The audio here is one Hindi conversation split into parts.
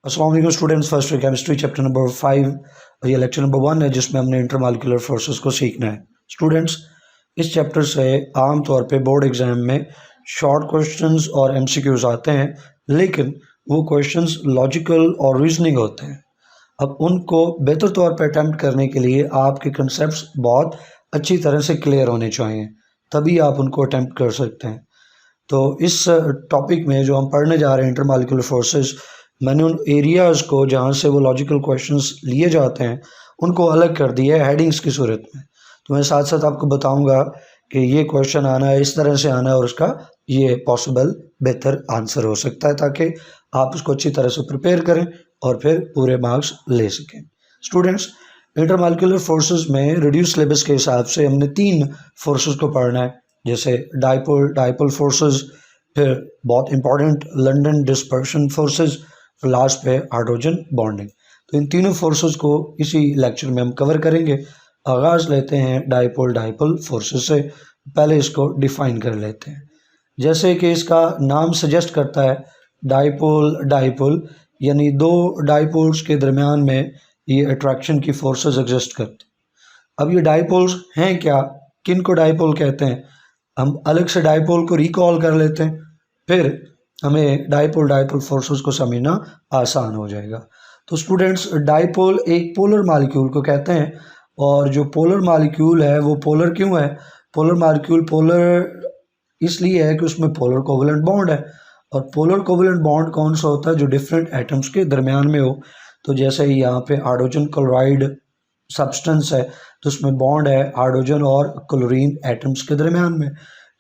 अस्सलाम वालेकुम students. First year chemistry chapter number 5 ये लेक्चर नंबर 1 है जिसमें हमने इंटरमॉलिक्यूलर फोर्सेस को सीखना है। स्टूडेंट्स, इस चैप्टर से आम तौर पे बोर्ड एग्जाम में शॉर्ट क्वेश्चंस और एमसीक्यूज आते हैं, लेकिन वो क्वेश्चंस लॉजिकल और रीजनिंग होते हैं। अब उनको बेहतर तौर पर अटैम्प्ट करने के लिए आपके कंसेप्ट्स बहुत अच्छी तरह से क्लियर होने चाहिए, तभी आप उनको अटैम्प्ट कर सकते हैं। तो इस टॉपिक में जो हम पढ़ने जा रहे हैं इंटरमॉलिक्यूलर फोर्सेस, मैंने उन एरियाज़ को जहाँ से वो लॉजिकल क्वेश्चंस लिए जाते हैं उनको अलग कर दिया है हेडिंग्स की सूरत में। तो मैं साथ साथ आपको बताऊंगा कि ये क्वेश्चन आना है, इस तरह से आना है और उसका ये पॉसिबल बेहतर आंसर हो सकता है, ताकि आप उसको अच्छी तरह से प्रिपेयर करें और फिर पूरे मार्क्स ले सकें। स्टूडेंट्स, इंटरमॉलिक्यूलर फोर्सेस में रिड्यूस सिलेबस के हिसाब से हमने 3 फोर्सेस को पढ़ना है, जैसे डाइपोल फोर्सेस, फिर बहुत important London dispersion forces, last पे हाइड्रोजन बॉन्डिंग। तो इन तीनों फोर्सेस को इसी लेक्चर में हम कवर करेंगे। आगाज़ लेते हैं डाइपोल फोर्सेस से। पहले इसको डिफाइन कर लेते हैं। जैसे कि इसका नाम सजेस्ट करता है, डाइपोल यानी दो डाइपोल्स के दरमियान में ये अट्रैक्शन की फोर्सेस एग्जिस्ट करती। अब ये डाइपोल्स हैं क्या, किन को डाइपोल कहते हैं, हम अलग से डाइपोल को रिकॉल कर लेते हैं, फिर हमें डाइपोल फोर्सेस को समझना आसान हो जाएगा। तो स्टूडेंट्स, डाइपोल एक पोलर मॉलिक्यूल को कहते हैं, और जो पोलर मॉलिक्यूल है वो पोलर क्यों है? पोलर मॉलिक्यूल पोलर इसलिए है कि उसमें पोलर कोवलेंट बॉन्ड है, और पोलर कोवलेंट बॉन्ड कौन सा होता है? जो डिफरेंट एटम्स के दरमियान में हो। तो जैसे यहाँ पे हाइड्रोजन क्लोराइड सब्सटेंस है, तो उसमें बॉन्ड है हाइड्रोजन और क्लोरीन एटम्स के दरमियान में।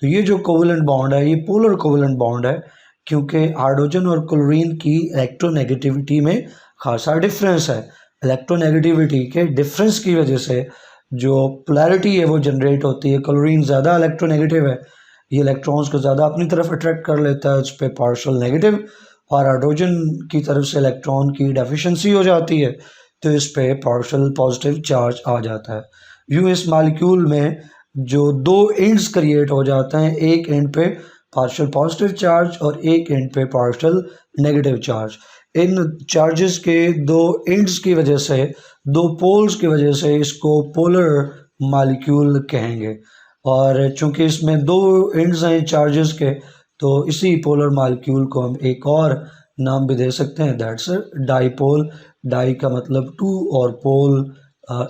तो ये जो कोवलेंट बॉन्ड है ये पोलर कोवलेंट बॉन्ड है, क्योंकि हाइड्रोजन और क्लोरीन की इलेक्ट्रोनेगेटिविटी में खासा डिफरेंस है। इलेक्ट्रोनेगेटिविटी के डिफरेंस की वजह से जो पोलैरिटी है वो जनरेट होती है। क्लोरीन ज़्यादा इलेक्ट्रोनेगेटिव है, ये इलेक्ट्रॉन्स को ज़्यादा अपनी तरफ अट्रैक्ट कर लेता है, उस पर पार्शियल नेगेटिव, और हाइड्रोजन की तरफ से इलेक्ट्रॉन की डेफिशिएंसी हो जाती है, तो इस पे पार्शियल पॉजिटिव चार्ज आ जाता है। यूँ इस मॉलिक्यूल में जो दो एंड्स क्रिएट हो जाते हैं, एक एंड पे पार्शियल पॉजिटिव चार्ज और एक एंड पे पार्शियल नेगेटिव चार्ज। इन चार्जेस के दो एंड्स की वजह से, दो पोल्स की वजह से इसको पोलर मॉलिक्यूल कहेंगे। और चूंकि इसमें दो एंड्स हैं चार्जेस के, तो इसी पोलर मॉलिक्यूल को हम एक और नाम भी दे सकते हैं, दैट्स डाइपोल। डाई का मतलब टू, और पोल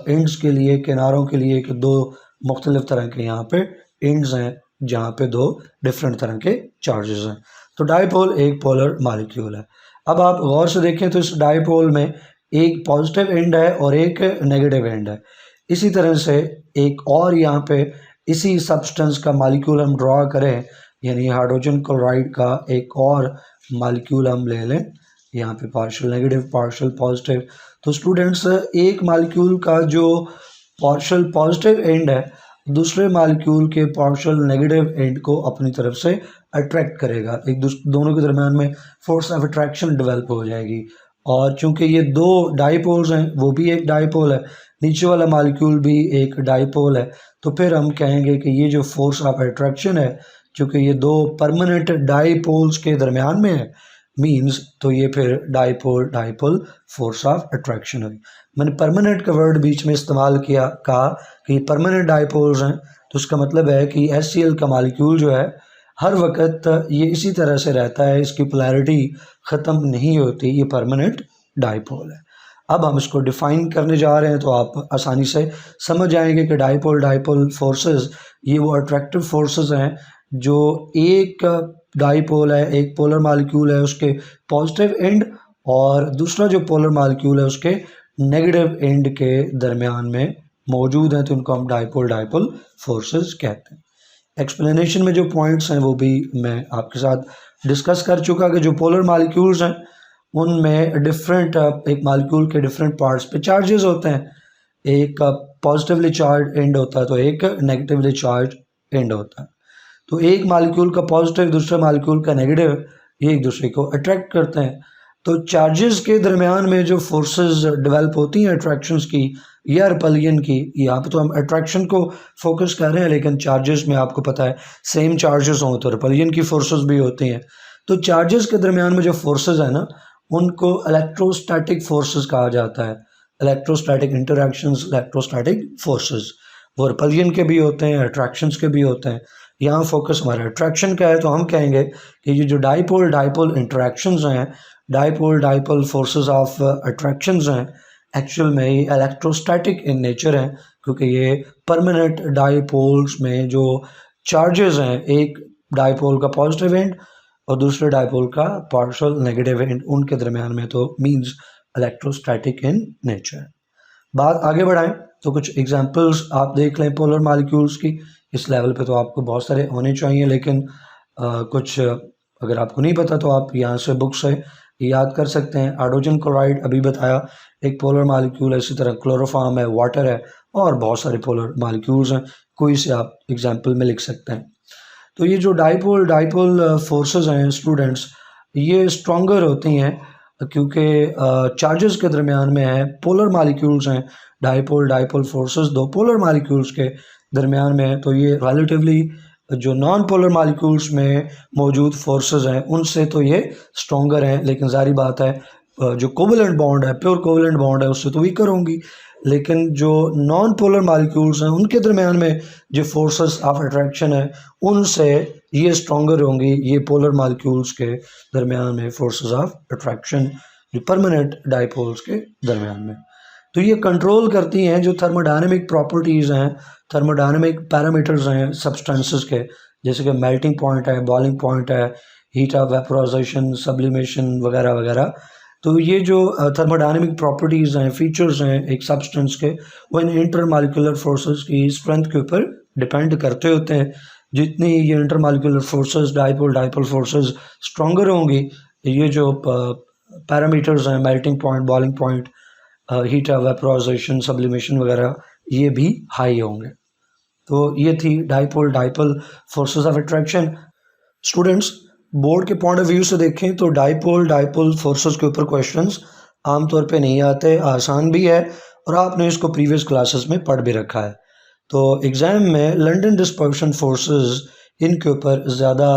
एंड्स के लिए, किनारों के लिए, कि दो मुख्तलिफ तरह के यहाँ पे एंड्स हैं जहाँ पे दो डिफरेंट तरह के चार्जेस हैं। तो डाइपोल एक पोलर मॉलिक्यूल है। अब आप गौर से देखें तो इस डाइपोल में एक पॉजिटिव एंड है और एक नेगेटिव एंड है। इसी तरह से एक और यहाँ पे इसी सब्सटेंस का मॉलिक्यूल हम ड्रॉ करें, यानी हाइड्रोजन क्लोराइड का एक और मॉलिक्यूल हम ले लें, यहाँ पे पार्शियल नेगेटिव पार्शियल पॉजिटिव। तो स्टूडेंट्स, एक मॉलिक्यूल का जो पार्शियल पॉजिटिव एंड है दूसरे मॉलिक्यूल के पार्शियल नेगेटिव एंड को अपनी तरफ से अट्रैक्ट करेगा, एक दोनों के दरम्यान में फोर्स ऑफ अट्रैक्शन डेवलप हो जाएगी। और चूंकि ये दो डाइपोल्स हैं, वो भी एक डाइपोल है, नीचे वाला मॉलिक्यूल भी एक डाइपोल है, तो फिर हम कहेंगे कि ये जो फोर्स ऑफ अट्रैक्शन है, चूंकि ये दो परमानेंट डाइपोल्स के दरमियान में है, मीन्स तो ये फिर डाइपोल फोर्स ऑफ अट्रैक्शन हुई। मैंने परमानेंट का वर्ड बीच में इस्तेमाल किया, कहा कि परमानेंट डाइपोल्स हैं, तो उसका मतलब है कि HCl का मॉलिक्यूल जो है हर वक्त ये इसी तरह से रहता है, इसकी पोलैरिटी ख़त्म नहीं होती, ये परमानेंट डाइपोल है। अब हम इसको डिफ़ाइन करने जा रहे हैं, तो आप आसानी से समझ जाएंगे कि डाइपोल फोर्सेस ये वो अट्रैक्टिव फोर्सेस हैं जो एक डाइपोल है, एक पोलर मॉलिक्यूल है, उसके पॉजिटिव एंड और दूसरा जो पोलर मॉलिक्यूल है उसके नेगेटिव एंड के दरमियान में मौजूद हैं, तो उनको हम डाइपोल फोर्सेस कहते हैं। एक्सप्लेनेशन में जो पॉइंट्स हैं वो भी मैं आपके साथ डिस्कस कर चुका कि जो पोलर मॉलिक्यूल्स हैं उनमें डिफरेंट, एक मॉलिक्यूल के डिफरेंट पार्ट्स पे चार्जेस होते हैं, एक पॉजिटिवली चार्ज एंड होता है तो एक नेगेटिवली चार्ज एंड होता है। तो एक मॉलिक्यूल का पॉजिटिव दूसरे मॉलिक्यूल का नेगेटिव, ये एक दूसरे को अट्रैक्ट करते हैं। तो चार्जेस के दरमियान में जो फोर्सेस डेवलप होती हैं अट्रैक्शंस की या रिपल्शन की, यहाँ पे तो हम अट्रैक्शन को फोकस कर रहे हैं, लेकिन चार्जेस में आपको पता है सेम चार्जेस हों तो रिपल्शन की फोर्सेस भी होती हैं। तो चार्जेस के दरमियान में जो फोर्सेस है ना, उनको इलेक्ट्रोस्टैटिक फोर्सेस कहा जाता है। इलेक्ट्रोस्टैटिक इंटरैक्शंस, इलेक्ट्रोस्टैटिक फोर्सेस, वो रिपल्जन के भी होते हैं, अट्रैक्शंस के भी होते हैं। यहाँ फोकस हमारा अट्रैक्शन का है, तो हम कहेंगे कि ये जो डाइपोल डाइपोल इंटरैक्शंस हैं, dipole dipole forces of attractions हैं, एक्चुअल में ये इलेक्ट्रोस्टैटिक इन नेचर हैं, क्योंकि ये परमानेंट डाइपोल्स में जो चार्जेस हैं, एक डाइपोल का पॉजिटिव एंड और दूसरे डाइपोल का पार्शियल नेगेटिव एंड, उनके दरमियान में तो मींस इलेक्ट्रोस्टैटिक इन नेचर। बात आगे बढ़ाएं तो कुछ एग्जांपल्स आप देख लें पोलर मॉलिक्यूल्स की। इस लेवल पे तो आपको बहुत सारे होने चाहिए, लेकिन कुछ अगर आपको नहीं पता तो आप यहाँ से बुक से याद कर सकते हैं। हाइड्रोजन क्लोराइड अभी बताया एक पोलर मॉलिक्यूल है, इसी तरह क्लोरोफॉर्म है, वाटर है, और बहुत सारे पोलर मॉलिक्यूल्स हैं, कोई से आप एग्जाम्पल में लिख सकते हैं। तो ये जो डाइपोल डाइपोल फोर्सेस हैं स्टूडेंट्स, ये स्ट्रॉन्गर होती हैं क्योंकि चार्जेस के दरमियान में है, पोलर मॉलिक्यूल्स हैं। डाइपोल डाइपोल फोर्सेस दो पोलर मॉलिक्यूल्स के दरमियान में है, तो ये रिलेटिवली जो नॉन पोलर मॉलिक्यूल्स में मौजूद फोर्सेस हैं उनसे तो ये स्ट्रॉन्गर हैं, लेकिन जारी बात है जो कोवलेंट बॉन्ड है, प्योर कोवलेंट बॉन्ड है, उससे तो वीकर होंगी। लेकिन जो नॉन पोलर मॉलिक्यूल्स हैं उनके दरमियान में जो फोर्सेस ऑफ अट्रैक्शन है उनसे ये स्ट्रॉन्गर होंगी, ये पोलर मॉलिक्यूल्स के दरमियान में फोर्सेस ऑफ अट्रैक्शन जो परमानेंट डाइपोल्स के दरमियान में। तो ये कंट्रोल करती हैं जो थर्मोडायनेमिक प्रॉपर्टीज़ हैं, थर्मोडायनेमिक पैरामीटर्स हैं सब्सटेंसेस के, जैसे कि मेल्टिंग पॉइंट है, बॉइलिंग पॉइंट है, हीट ऑफ वेपोराइजेशन, सब्लिमेशन वगैरह वगैरह। तो ये जो थर्मोडायनेमिक प्रॉपर्टीज़ हैं, फीचर्स हैं एक सब्सटेंस के, वो इन इंटरमॉलिक्यूलर फोर्सेस की स्ट्रेंथ के ऊपर डिपेंड करते होते हैं। जितनी ये intermolecular forces, dipole dipole forces stronger होंगी, ये जो पैरामीटर्स हैं, melting point, boiling point, heat of vaporisation, sublimation वगैरह, ये भी हाई होंगे। तो ये थी dipole dipole forces of attraction. Students, board के पॉइंट ऑफ व्यू से देखें तो डाइपोल डाइपोल फोर्सेस के ऊपर क्वेश्चंस आमतौर पे नहीं आते, आसान भी है और आपने इसको प्रीवियस क्लासेस में पढ़ भी रखा है। तो एग्ज़ाम में लंदन डिस्पर्शन फोर्सेस, इनके ऊपर ज़्यादा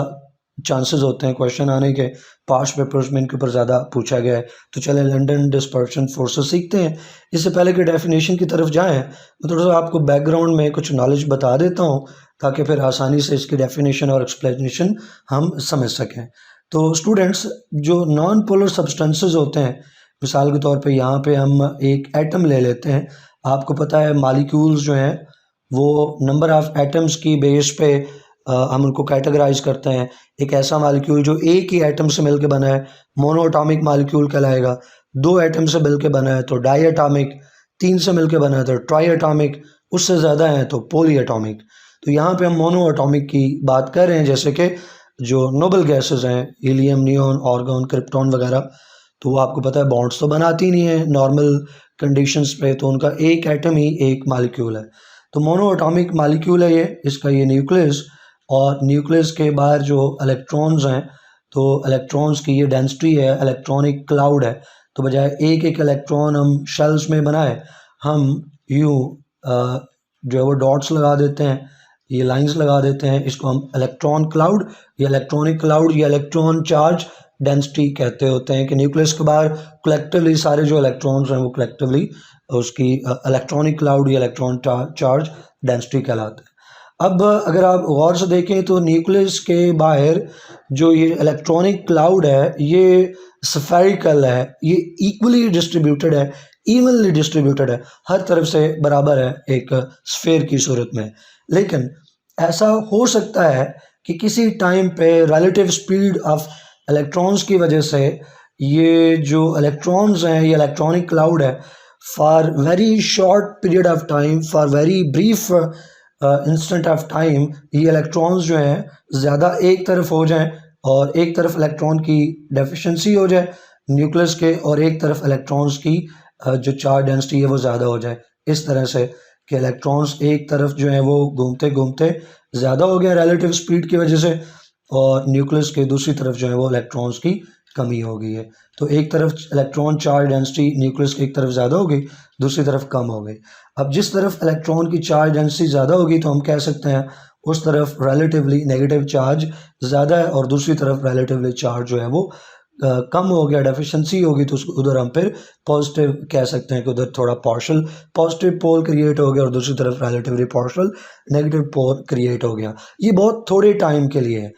चांसेस होते हैं क्वेश्चन आने के, पास्ट पेपर्स में इनके ऊपर ज़्यादा पूछा गया है। तो चले लंदन डिस्पर्शन फोर्सेस सीखते हैं। इससे पहले कि डेफिनेशन की तरफ जाएं, मैं थोड़ा सा आपको बैकग्राउंड में कुछ नॉलेज बता देता हूँ ताकि फिर आसानी से इसकी डेफिनेशन और एक्सप्लेनेशन हम समझ सकें। तो स्टूडेंट्स, जो नॉन पोलर सब्सटेंसेस होते हैं, मिसाल के तौर पे यहाँ पे हम एक एटम ले लेते हैं। आपको पता है मॉलिक्यूल्स जो हैं वो नंबर ऑफ़ एटम्स की बेस पे हम उनको कैटेगराइज करते हैं। एक ऐसा मॉलिक्यूल जो एक ही एटम से मिलकर बना है मोनो एटॉमिक मॉलिक्यूल कहलाएगा, 2 एटम से मिलकर बना है तो डाई एटॉमिक, 3 से मिलकर बना है तो ट्राई एटॉमिक, उससे ज़्यादा है तो पोली एटॉमिक। तो यहाँ पे हम मोनो एटॉमिक की बात कर रहे हैं, जैसे कि जो नोबल गैसेस हैं, हीलियम, नियॉन, आर्गन, क्रिप्टॉन वगैरह, तो वो आपको पता है बॉन्ड्स तो बनाती नहीं है नॉर्मल कंडीशंस पे, तो उनका एक एटम ही एक मॉलिक्यूल है। तो मोनो एटॉमिक मॉलिक्यूल है ये, इसका ये न्यूक्लियस, और न्यूक्लियस के बाहर जो इलेक्ट्रॉन्स हैं, तो इलेक्ट्रॉन्स की ये डेंसिटी है, इलेक्ट्रॉनिक क्लाउड है। तो बजाय एक एक इलेक्ट्रॉन हम शेल्स में बनाए, हम यूँ जो है वो डॉट्स लगा देते हैं, ये लाइंस लगा देते हैं, इसको हम इलेक्ट्रॉन क्लाउड या इलेक्ट्रॉनिक क्लाउड या इलेक्ट्रॉन चार्ज डेंसिटी कहते होते हैं। कि न्यूक्लियस के बाहर कलेक्टिवली सारे जो इलेक्ट्रॉन्स हैं वो कलेक्टिवली उसकी इलेक्ट्रॉनिक क्लाउड या इलेक्ट्रॉन चार्ज डेंसिटी कहलाते हैं। अब अगर आप गौर से देखें तो न्यूक्लियस के बाहर जो ये इलेक्ट्रॉनिक क्लाउड है ये स्फेरिकल है, ये इक्वली डिस्ट्रीब्यूटेड है, इवनली डिस्ट्रीब्यूटेड है, हर तरफ से बराबर है एक स्फेयर की सूरत में। लेकिन ऐसा हो सकता है कि किसी टाइम पे रिलेटिव स्पीड ऑफ इलेक्ट्रॉन्स की वजह से ये जो इलेक्ट्रॉन्स हैं, ये इलेक्ट्रॉनिक क्लाउड है, for very short period of time, for very brief instant of time, ये इलेक्ट्रॉन्स जो हैं ज़्यादा एक तरफ हो जाएं और एक तरफ इलेक्ट्रॉन की डेफिशिएंसी हो जाए न्यूक्लियस के, और एक तरफ इलेक्ट्रॉन्स की जो चार्ज डेंसिटी है वो ज़्यादा हो जाए। इस तरह से कि इलेक्ट्रॉन्स एक तरफ जो है वो घूमते घूमते ज़्यादा हो गया रिलेटिव स्पीड की वजह से, और न्यूक्लियस के दूसरी तरफ जो है वो इलेक्ट्रॉन्स की कमी हो गई है। तो एक तरफ इलेक्ट्रॉन चार्ज डेंसिटी न्यूक्लियस की एक तरफ ज़्यादा हो गई, दूसरी तरफ कम हो गई। अब जिस तरफ इलेक्ट्रॉन की चार्ज डेंसिटी ज़्यादा होगी तो हम कह सकते हैं उस तरफ रिलेटिवली नेगेटिव चार्ज ज़्यादा है, और दूसरी तरफ रिलेटिवली चार्ज जो है वो कम हो गया, डेफिशिएंसी होगी, तो उसको उधर हम फिर पॉजिटिव कह सकते हैं कि उधर थोड़ा पार्शल पॉजिटिव पोल क्रिएट हो गया और दूसरी तरफ relatively partial negative pole create हो गया। ये बहुत थोड़े टाइम के लिए है।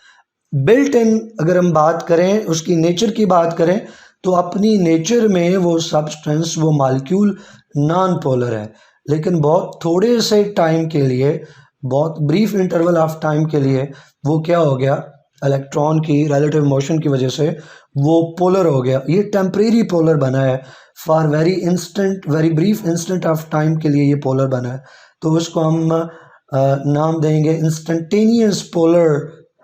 बिल्ट इन अगर हम बात करें, उसकी नेचर की बात करें, तो अपनी नेचर में वो सब्सटेंस, वो मॉलिक्यूल नॉन पोलर है, लेकिन बहुत थोड़े से टाइम के लिए, बहुत ब्रीफ इंटरवल ऑफ टाइम के लिए वो क्या हो गया, इलेक्ट्रॉन की रिलेटिव मोशन की वजह से वो पोलर हो गया। ये टेम्परेरी पोलर बना है, for very brief instant of time के लिए ये पोलर बना है। तो उसको हम नाम देंगे instantaneous polar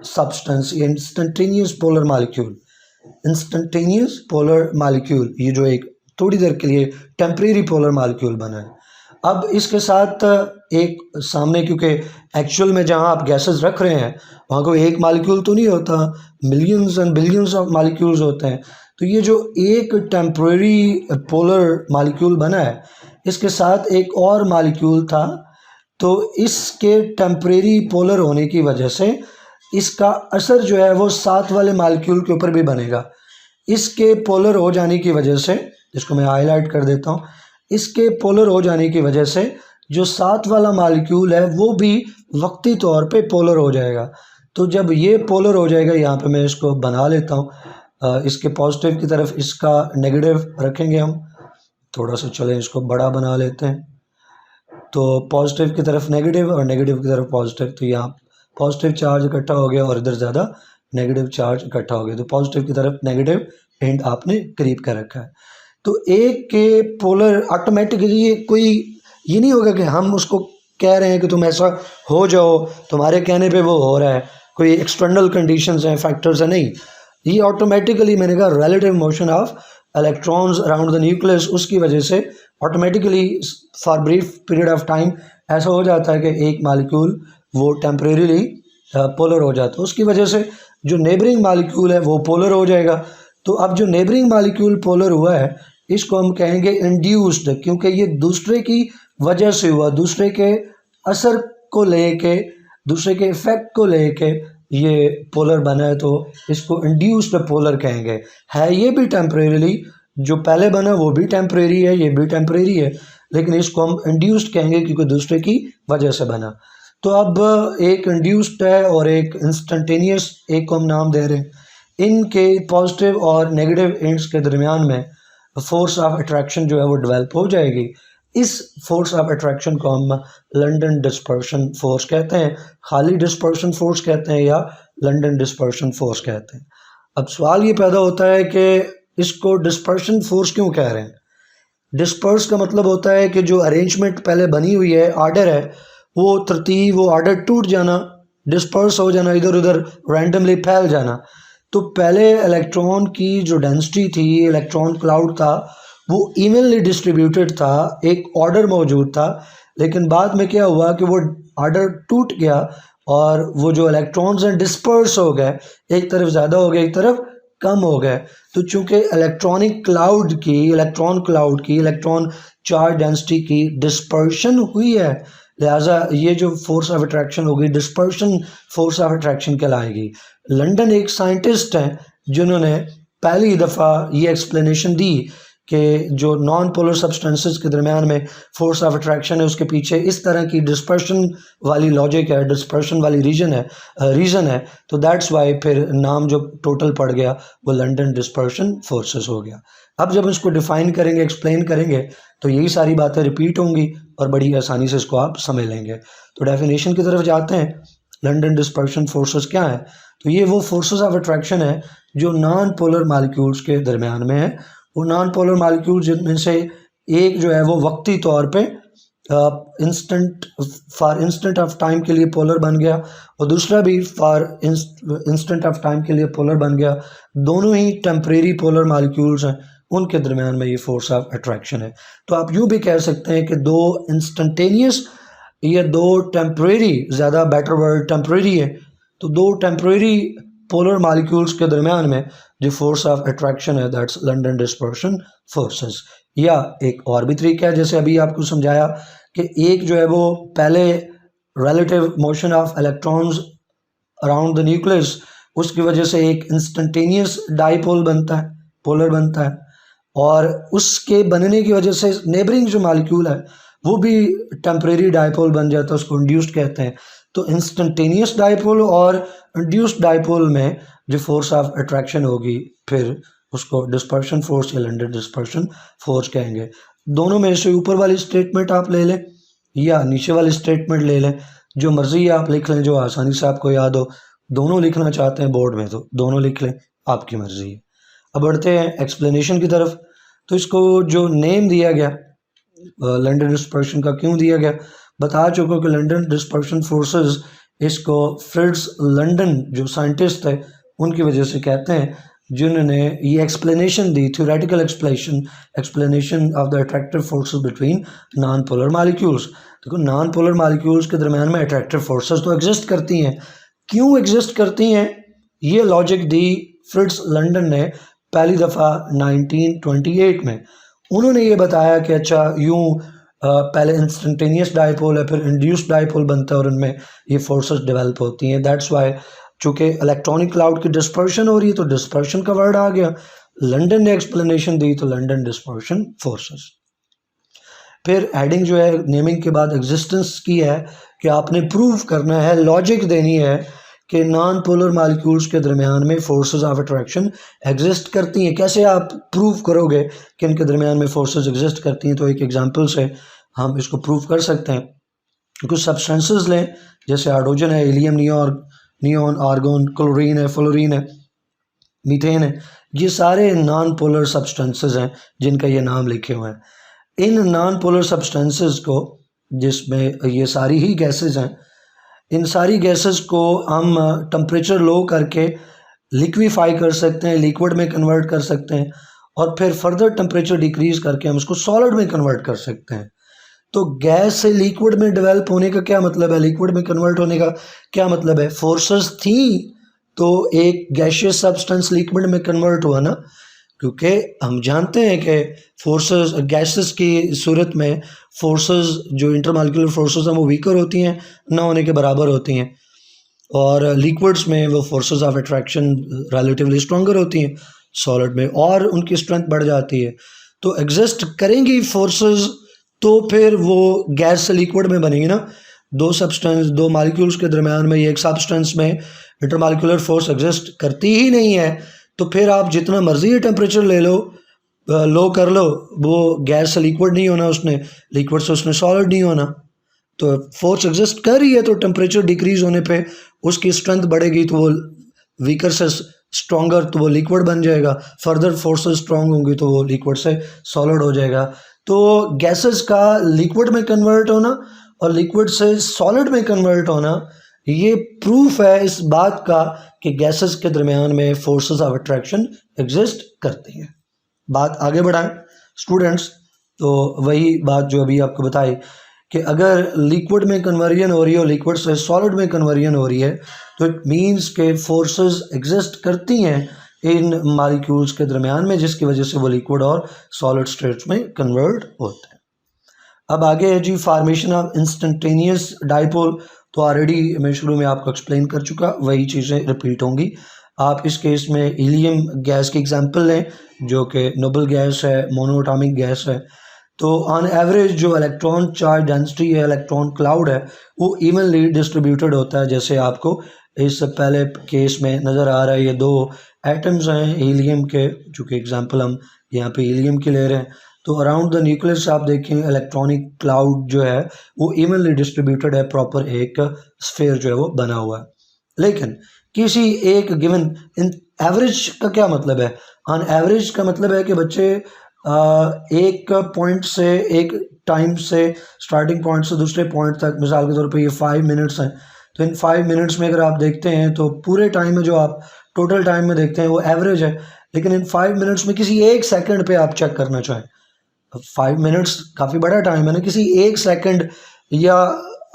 substance, instantaneous polar molecule, instantaneous polar molecule, ये जो एक थोड़ी देर के लिए टेम्परेरी पोलर मॉलिक्यूल बना है। अब इसके साथ एक सामने, क्योंकि एक्चुअल में जहाँ आप गैसेस रख रहे हैं वहाँ कोई एक मॉलिक्यूल तो नहीं होता, millions and billions of molecules होते हैं। तो ये जो एक टेम्परेरी पोलर मॉलिक्यूल बना है, इसके साथ एक और मॉलिक्यूल था, तो इसके टेम्परेरी पोलर होने की वजह से इसका असर जो है वो साथ वाले मॉलिक्यूल के ऊपर भी बनेगा। इसके पोलर हो जाने की वजह से, जिसको मैं हाईलाइट कर देता हूँ, इसके पोलर हो जाने की वजह से जो साथ वाला मॉलिक्यूल है वो भी वक्ती तौर पे पोलर हो जाएगा। तो जब ये पोलर हो जाएगा, यहाँ पे मैं इसको बना लेता हूँ, इसके पॉजिटिव की तरफ इसका नेगेटिव रखेंगे हम, थोड़ा सा चलें इसको बड़ा बना लेते हैं। तो पॉजिटिव की तरफ नेगेटिव और नेगेटिव की तरफ पॉजिटिव, तो यहाँ पॉजिटिव चार्ज इकट्ठा हो गया और इधर ज़्यादा नेगेटिव चार्ज इकट्ठा हो गया, तो पॉजिटिव की तरफ नेगेटिव एंड आपने करीब कर रखा है। तो एक के पोलर ऑटोमेटिकली, ये नहीं होगा कि हम उसको कह रहे हैं कि तुम ऐसा हो जाओ, तुम्हारे कहने पे वो हो रहा है, कोई एक्सटर्नल कंडीशंस हैं, फैक्टर्स हैं, नहीं, ये ऑटोमेटिकली, मैंने कहा relative motion of electrons around the nucleus, उसकी वजह से automatically for brief period of time ऐसा हो जाता है कि एक मालिक्यूल वो टेम्परेरीली पोलर हो जाता है, उसकी वजह से जो नेबरिंग मालिक्यूल है वो पोलर हो जाएगा। तो अब जो नेबरिंग मालिक्यूल पोलर हुआ है, इसको हम कहेंगे इंड्यूस्ड, क्योंकि ये दूसरे की वजह से हुआ, दूसरे के असर को लेके, दूसरे के इफेक्ट को लेके ये पोलर बना है, तो इसको इंड्यूस्ड पोलर कहेंगे। है ये भी टेम्परेरीली, जो पहले बना वो भी टेम्परेरी है, ये भी टेम्परेरी है, लेकिन इसको हम इंड्यूस्ड कहेंगे क्योंकि दूसरे की वजह से बना। तो अब एक इंड्यूस्ड है और एक इंस्टेंटेनियस, एक को हम नाम दे रहे हैं। इनके पॉजिटिव और नेगेटिव एंड्स के दरमियान में फोर्स ऑफ अट्रैक्शन जो है वो डेवलप हो जाएगी। इस फोर्स ऑफ अट्रैक्शन को हम लंदन डिस्पर्शन फोर्स कहते हैं, खाली डिस्पर्शन फोर्स कहते हैं या लंदन डिस्पर्शन फोर्स कहते हैं। अब सवाल ये पैदा होता है कि इसको डिस्पर्शन फोर्स क्यों कह रहे हैं। डिस्पर्स का मतलब होता है कि जो अरेंजमेंट पहले बनी हुई है, आर्डर है, वो तरतीब, वो आर्डर टूट जाना, डिस्पर्स हो जाना, इधर उधर रैंडमली फैल जाना। तो पहले इलेक्ट्रॉन की जो डेंसिटी थी, इलेक्ट्रॉन क्लाउड था, वो इवनली डिस्ट्रीब्यूटेड था, एक ऑर्डर मौजूद था, लेकिन बाद में क्या हुआ कि वो ऑर्डर टूट गया और वो जो इलेक्ट्रॉन्स हैं डिस्पर्स हो गए, एक तरफ ज़्यादा हो गए, एक तरफ कम हो गए। तो चूंकि इलेक्ट्रॉन चार्ज डेंसिटी की डिस्पर्शन हुई है, लिहाजा ये जो फोर्स ऑफ अट्रैक्शन होगी डिस्पर्शन फोर्स ऑफ अट्रैक्शन कहलाएगी। लंदन एक साइंटिस्ट हैं जिन्होंने पहली दफ़ा ये एक्सप्लेनेशन दी कि जो नॉन पोलर सब्सटेंसेस के दरमियान में फोर्स ऑफ अट्रैक्शन है, उसके पीछे इस तरह की डिस्पर्शन वाली लॉजिक है, डिस्पर्शन वाली रीज़न है। तो दैट्स वाई फिर नाम जो टोटल पड़ गया वो लंदन डिस्पर्शन फोर्सेस हो गया। अब जब इसको डिफ़ाइन करेंगे, एक्सप्लेन करेंगे, तो यही सारी बातें रिपीट होंगी और बड़ी आसानी से इसको आप समझ लेंगे। तो डेफिनेशन की तरफ जाते हैं। लंदन डिस्पर्शन फोर्सेस क्या है? तो ये वो फोर्सेस ऑफ अट्रैक्शन है जो नॉन पोलर मालिक्यूल्स के दरमियान में है। वो नॉन पोलर मालिक्यूल जिनमें से एक जो है वो वक्ती तौर पे इंस्टेंट ऑफ टाइम के लिए पोलर बन गया और दूसरा भी फॉर इंस्टेंट ऑफ टाइम के लिए पोलर बन गया। दोनों ही टेम्परेरी पोलर मालिक्यूल्स हैं, उनके दरमियान में ये फोर्स ऑफ अट्रैक्शन है। तो आप यूँ भी कह सकते हैं कि दो इंस्टेंटेनियस या दो टेम्परेरी, ज़्यादा बेटर वर्ड टेम्परेरी है, तो दो टेम्परेरी पोलर मालिक्यूल्स के दरमियान में जो फोर्स ऑफ अट्रैक्शन है, दैट्स लंदन डिस्पर्शन फोर्सेस। या एक और भी तरीका है, जैसे अभी आपको समझाया कि एक जो है वो पहले relative motion of electrons around the nucleus, उसकी वजह से एक इंस्टेंटेनियस डाइपोल बनता है, पोलर बनता है, और उसके बनने की वजह से नेबरिंग जो मॉलिक्यूल है वो भी टेम्परेरी डाइपोल बन जाता है, उसको इंड्यूस्ड कहते हैं। तो इंस्टेंटेनियस डाइपोल और इंड्यूस्ड डाइपोल में जो फोर्स ऑफ अट्रैक्शन होगी फिर उसको डिस्पर्शन फोर्स या लंडन डिस्पर्शन फोर्स कहेंगे। दोनों में से ऊपर वाली स्टेटमेंट आप ले लें या नीचे वाली स्टेटमेंट ले लें, जो मर्जी आप लिख लें, जो आसानी से आपको याद हो। दोनों लिखना चाहते हैं बोर्ड में तो दोनों लिख लें, आपकी मर्जी है। अब बढ़ते हैं एक्सप्लेनेशन की तरफ। तो इसको जो नेम दिया गया लंडन डिस्पर्शन का, क्यों दिया गया बता चुका कि लंडन डिस्पर्शन फोर्सेस, इसको फ्रिट्ज लंडन जो साइंटिस्ट है उनकी वजह से कहते हैं, जिन्होंने ये explanation the, theoretical explanation of the attractive forces between non polar molecules. देखो नॉन पोलर मॉलिक्यूल्स के दरम्यान में अट्रैक्टिव फोर्सेस तो एग्जिस्ट करती हैं। क्यों एग्जिस्ट करती हैं, ये लॉजिक दी फ्रिट्ज लंडन ने पहली दफ़ा 1928 में। उन्होंने ये बताया कि अच्छा यूं पहले इंस्टेंटेनियस डाइपोल है, फिर इंड्यूस्ड डाइपोल बनता है और उनमें ये फोर्सेस डेवलप होती हैं। दैट्स वाई चूँकि इलेक्ट्रॉनिक क्लाउड की डिस्पर्शन हो रही है तो डिस्पर्शन का वर्ड आ गया। लंदन ने एक्सप्लेनेशन दी तो लंदन डिस्पर्शन फोर्सेस। फिर हेडिंग जो है नेमिंग के बाद एग्जिस्टेंस की है कि आपने प्रूव करना है, लॉजिक देनी है कि नॉन पोलर मॉलिक्यूल्स के दरमियान में फोर्सेस ऑफ अट्रैक्शन एग्जिस्ट करती हैं। कैसे आप प्रूव करोगे कि इनके दरमियान में फोर्सेस एग्जिस्ट करती हैं? तो एक एग्जांपल से हम इसको प्रूव कर सकते हैं। कुछ सब्सटेंसेस लें, जैसे हाइड्रोजन है, हीलियम, नियॉन, आर्गोन, क्लोरीन है, फ्लोरीन है, मीथेन है। ये सारे नॉन पोलर सब्सटेंसेस हैं जिनका ये नाम लिखे हुए हैं। इन नॉन पोलर सब्सटेंसेस को, जिसमें ये सारी ही गैसेस हैं, इन सारी गैसेस को हम टेम्परेचर लो करके लिक्विफाई कर सकते हैं, लिक्विड में कन्वर्ट कर सकते हैं, और फिर फर्दर टेम्परेचर डिक्रीज करके हम उसको सॉलिड में कन्वर्ट कर सकते हैं। तो गैस से लिक्विड में डेवलप होने का क्या मतलब है, लिक्विड में कन्वर्ट होने का क्या मतलब है? फोर्सेस थी तो एक गैशियस सब्सटेंस लिक्विड में कन्वर्ट हुआ ना, क्योंकि हम जानते हैं कि फोर्सेस गैसेस की सूरत में फोर्सेस जो इंटरमॉलिक्यूलर फोर्सेस हैं वो वीकर होती हैं, ना होने के बराबर होती हैं, और लिक्विड्स में वो forces of attraction relatively stronger होती हैं सॉलिड में, और उनकी स्ट्रेंथ बढ़ जाती है। तो एग्जिस्ट करेंगी फोर्सेस तो फिर वो गैस से लिक्विड में बनेंगी ना। दो मॉलिक्यूल्स के दरमियान में एक सब्सटेंस में इंटरमॉलिक्यूलर फोर्स एग्जिस्ट करती ही नहीं है, तो फिर आप जितना मर्जी टेम्परेचर ले लो, लो कर लो, वो गैस से लिक्विड नहीं होना, उसने लिक्विड से उसने सॉलिड नहीं होना। तो फोर्स एग्जिस्ट कर रही है तो टेम्परेचर डिक्रीज होने पे उसकी स्ट्रेंथ बढ़ेगी, तो वो वीकर से स्ट्रॉन्गर, तो वो लिक्विड बन जाएगा। फर्दर फोर्सेस स्ट्रॉन्ग होंगी तो वो लिक्विड से सॉलिड हो जाएगा। तो गैसेस का लिक्विड में कन्वर्ट होना और लिक्विड से सॉलिड में कन्वर्ट होना, ये प्रूफ है इस बात का कि गैसेस के दरमियान में फोर्सेस ऑफ अट्रैक्शन एग्जिस्ट करती हैं। बात आगे बढ़ाएं स्टूडेंट्स, तो वही बात जो अभी आपको बताई कि अगर लिक्विड में कन्वर्जन हो रही है, लिक्विड से सॉलिड में कन्वर्जन हो रही है, तो इट मीन्स के फोर्सेस एग्जिस्ट करती हैं इन मॉलिक्यूल्स के दरमियान में, जिसकी वजह से वो लिक्विड और सॉलिड स्टेट्स में कन्वर्ट होते हैं। अब आगे है जी फॉर्मेशन ऑफ इंस्टेंटेनियस डाइपोल। तो ऑलरेडी मैं शुरू में आपको एक्सप्लेन कर चुका, वही चीज़ें रिपीट होंगी। आप इस केस में हीलियम गैस की एग्जांपल लें, जो कि नोबल गैस है, मोनोएटॉमिक गैस है। तो ऑन एवरेज जो इलेक्ट्रॉन चार्ज डेंसिटी है, इलेक्ट्रॉन क्लाउड है, वो इवनली डिस्ट्रीब्यूटेड होता है। जैसे आपको इस पहले केस में नज़र आ रहा है, ये दो एटम्स हैं हीलियम के, चूँकि एग्जांपल हम यहाँ पे हीलियम की ले रहे हैं। तो अराउंड द न्यूक्लियस आप देखें इलेक्ट्रॉनिक क्लाउड जो है वो इवनली डिस्ट्रीब्यूटेड है, प्रॉपर एक स्फीयर जो है वो बना हुआ है। लेकिन किसी एक गिवन इन एवरेज का क्या मतलब है? ऑन एवरेज का मतलब है कि बच्चे एक पॉइंट से, एक टाइम से, स्टार्टिंग पॉइंट से दूसरे पॉइंट तक, मिसाल के तौर पे ये 5 मिनट्स हैं, तो इन 5 मिनट्स में अगर आप देखते हैं तो पूरे टाइम में जो आप टोटल टाइम में देखते हैं वो एवरेज है। लेकिन इन 5 मिनट्स में किसी एक सेकंड पे आप चेक करना चाहें, 5 मिनट्स काफ़ी बड़ा टाइम है ना, किसी एक सेकंड या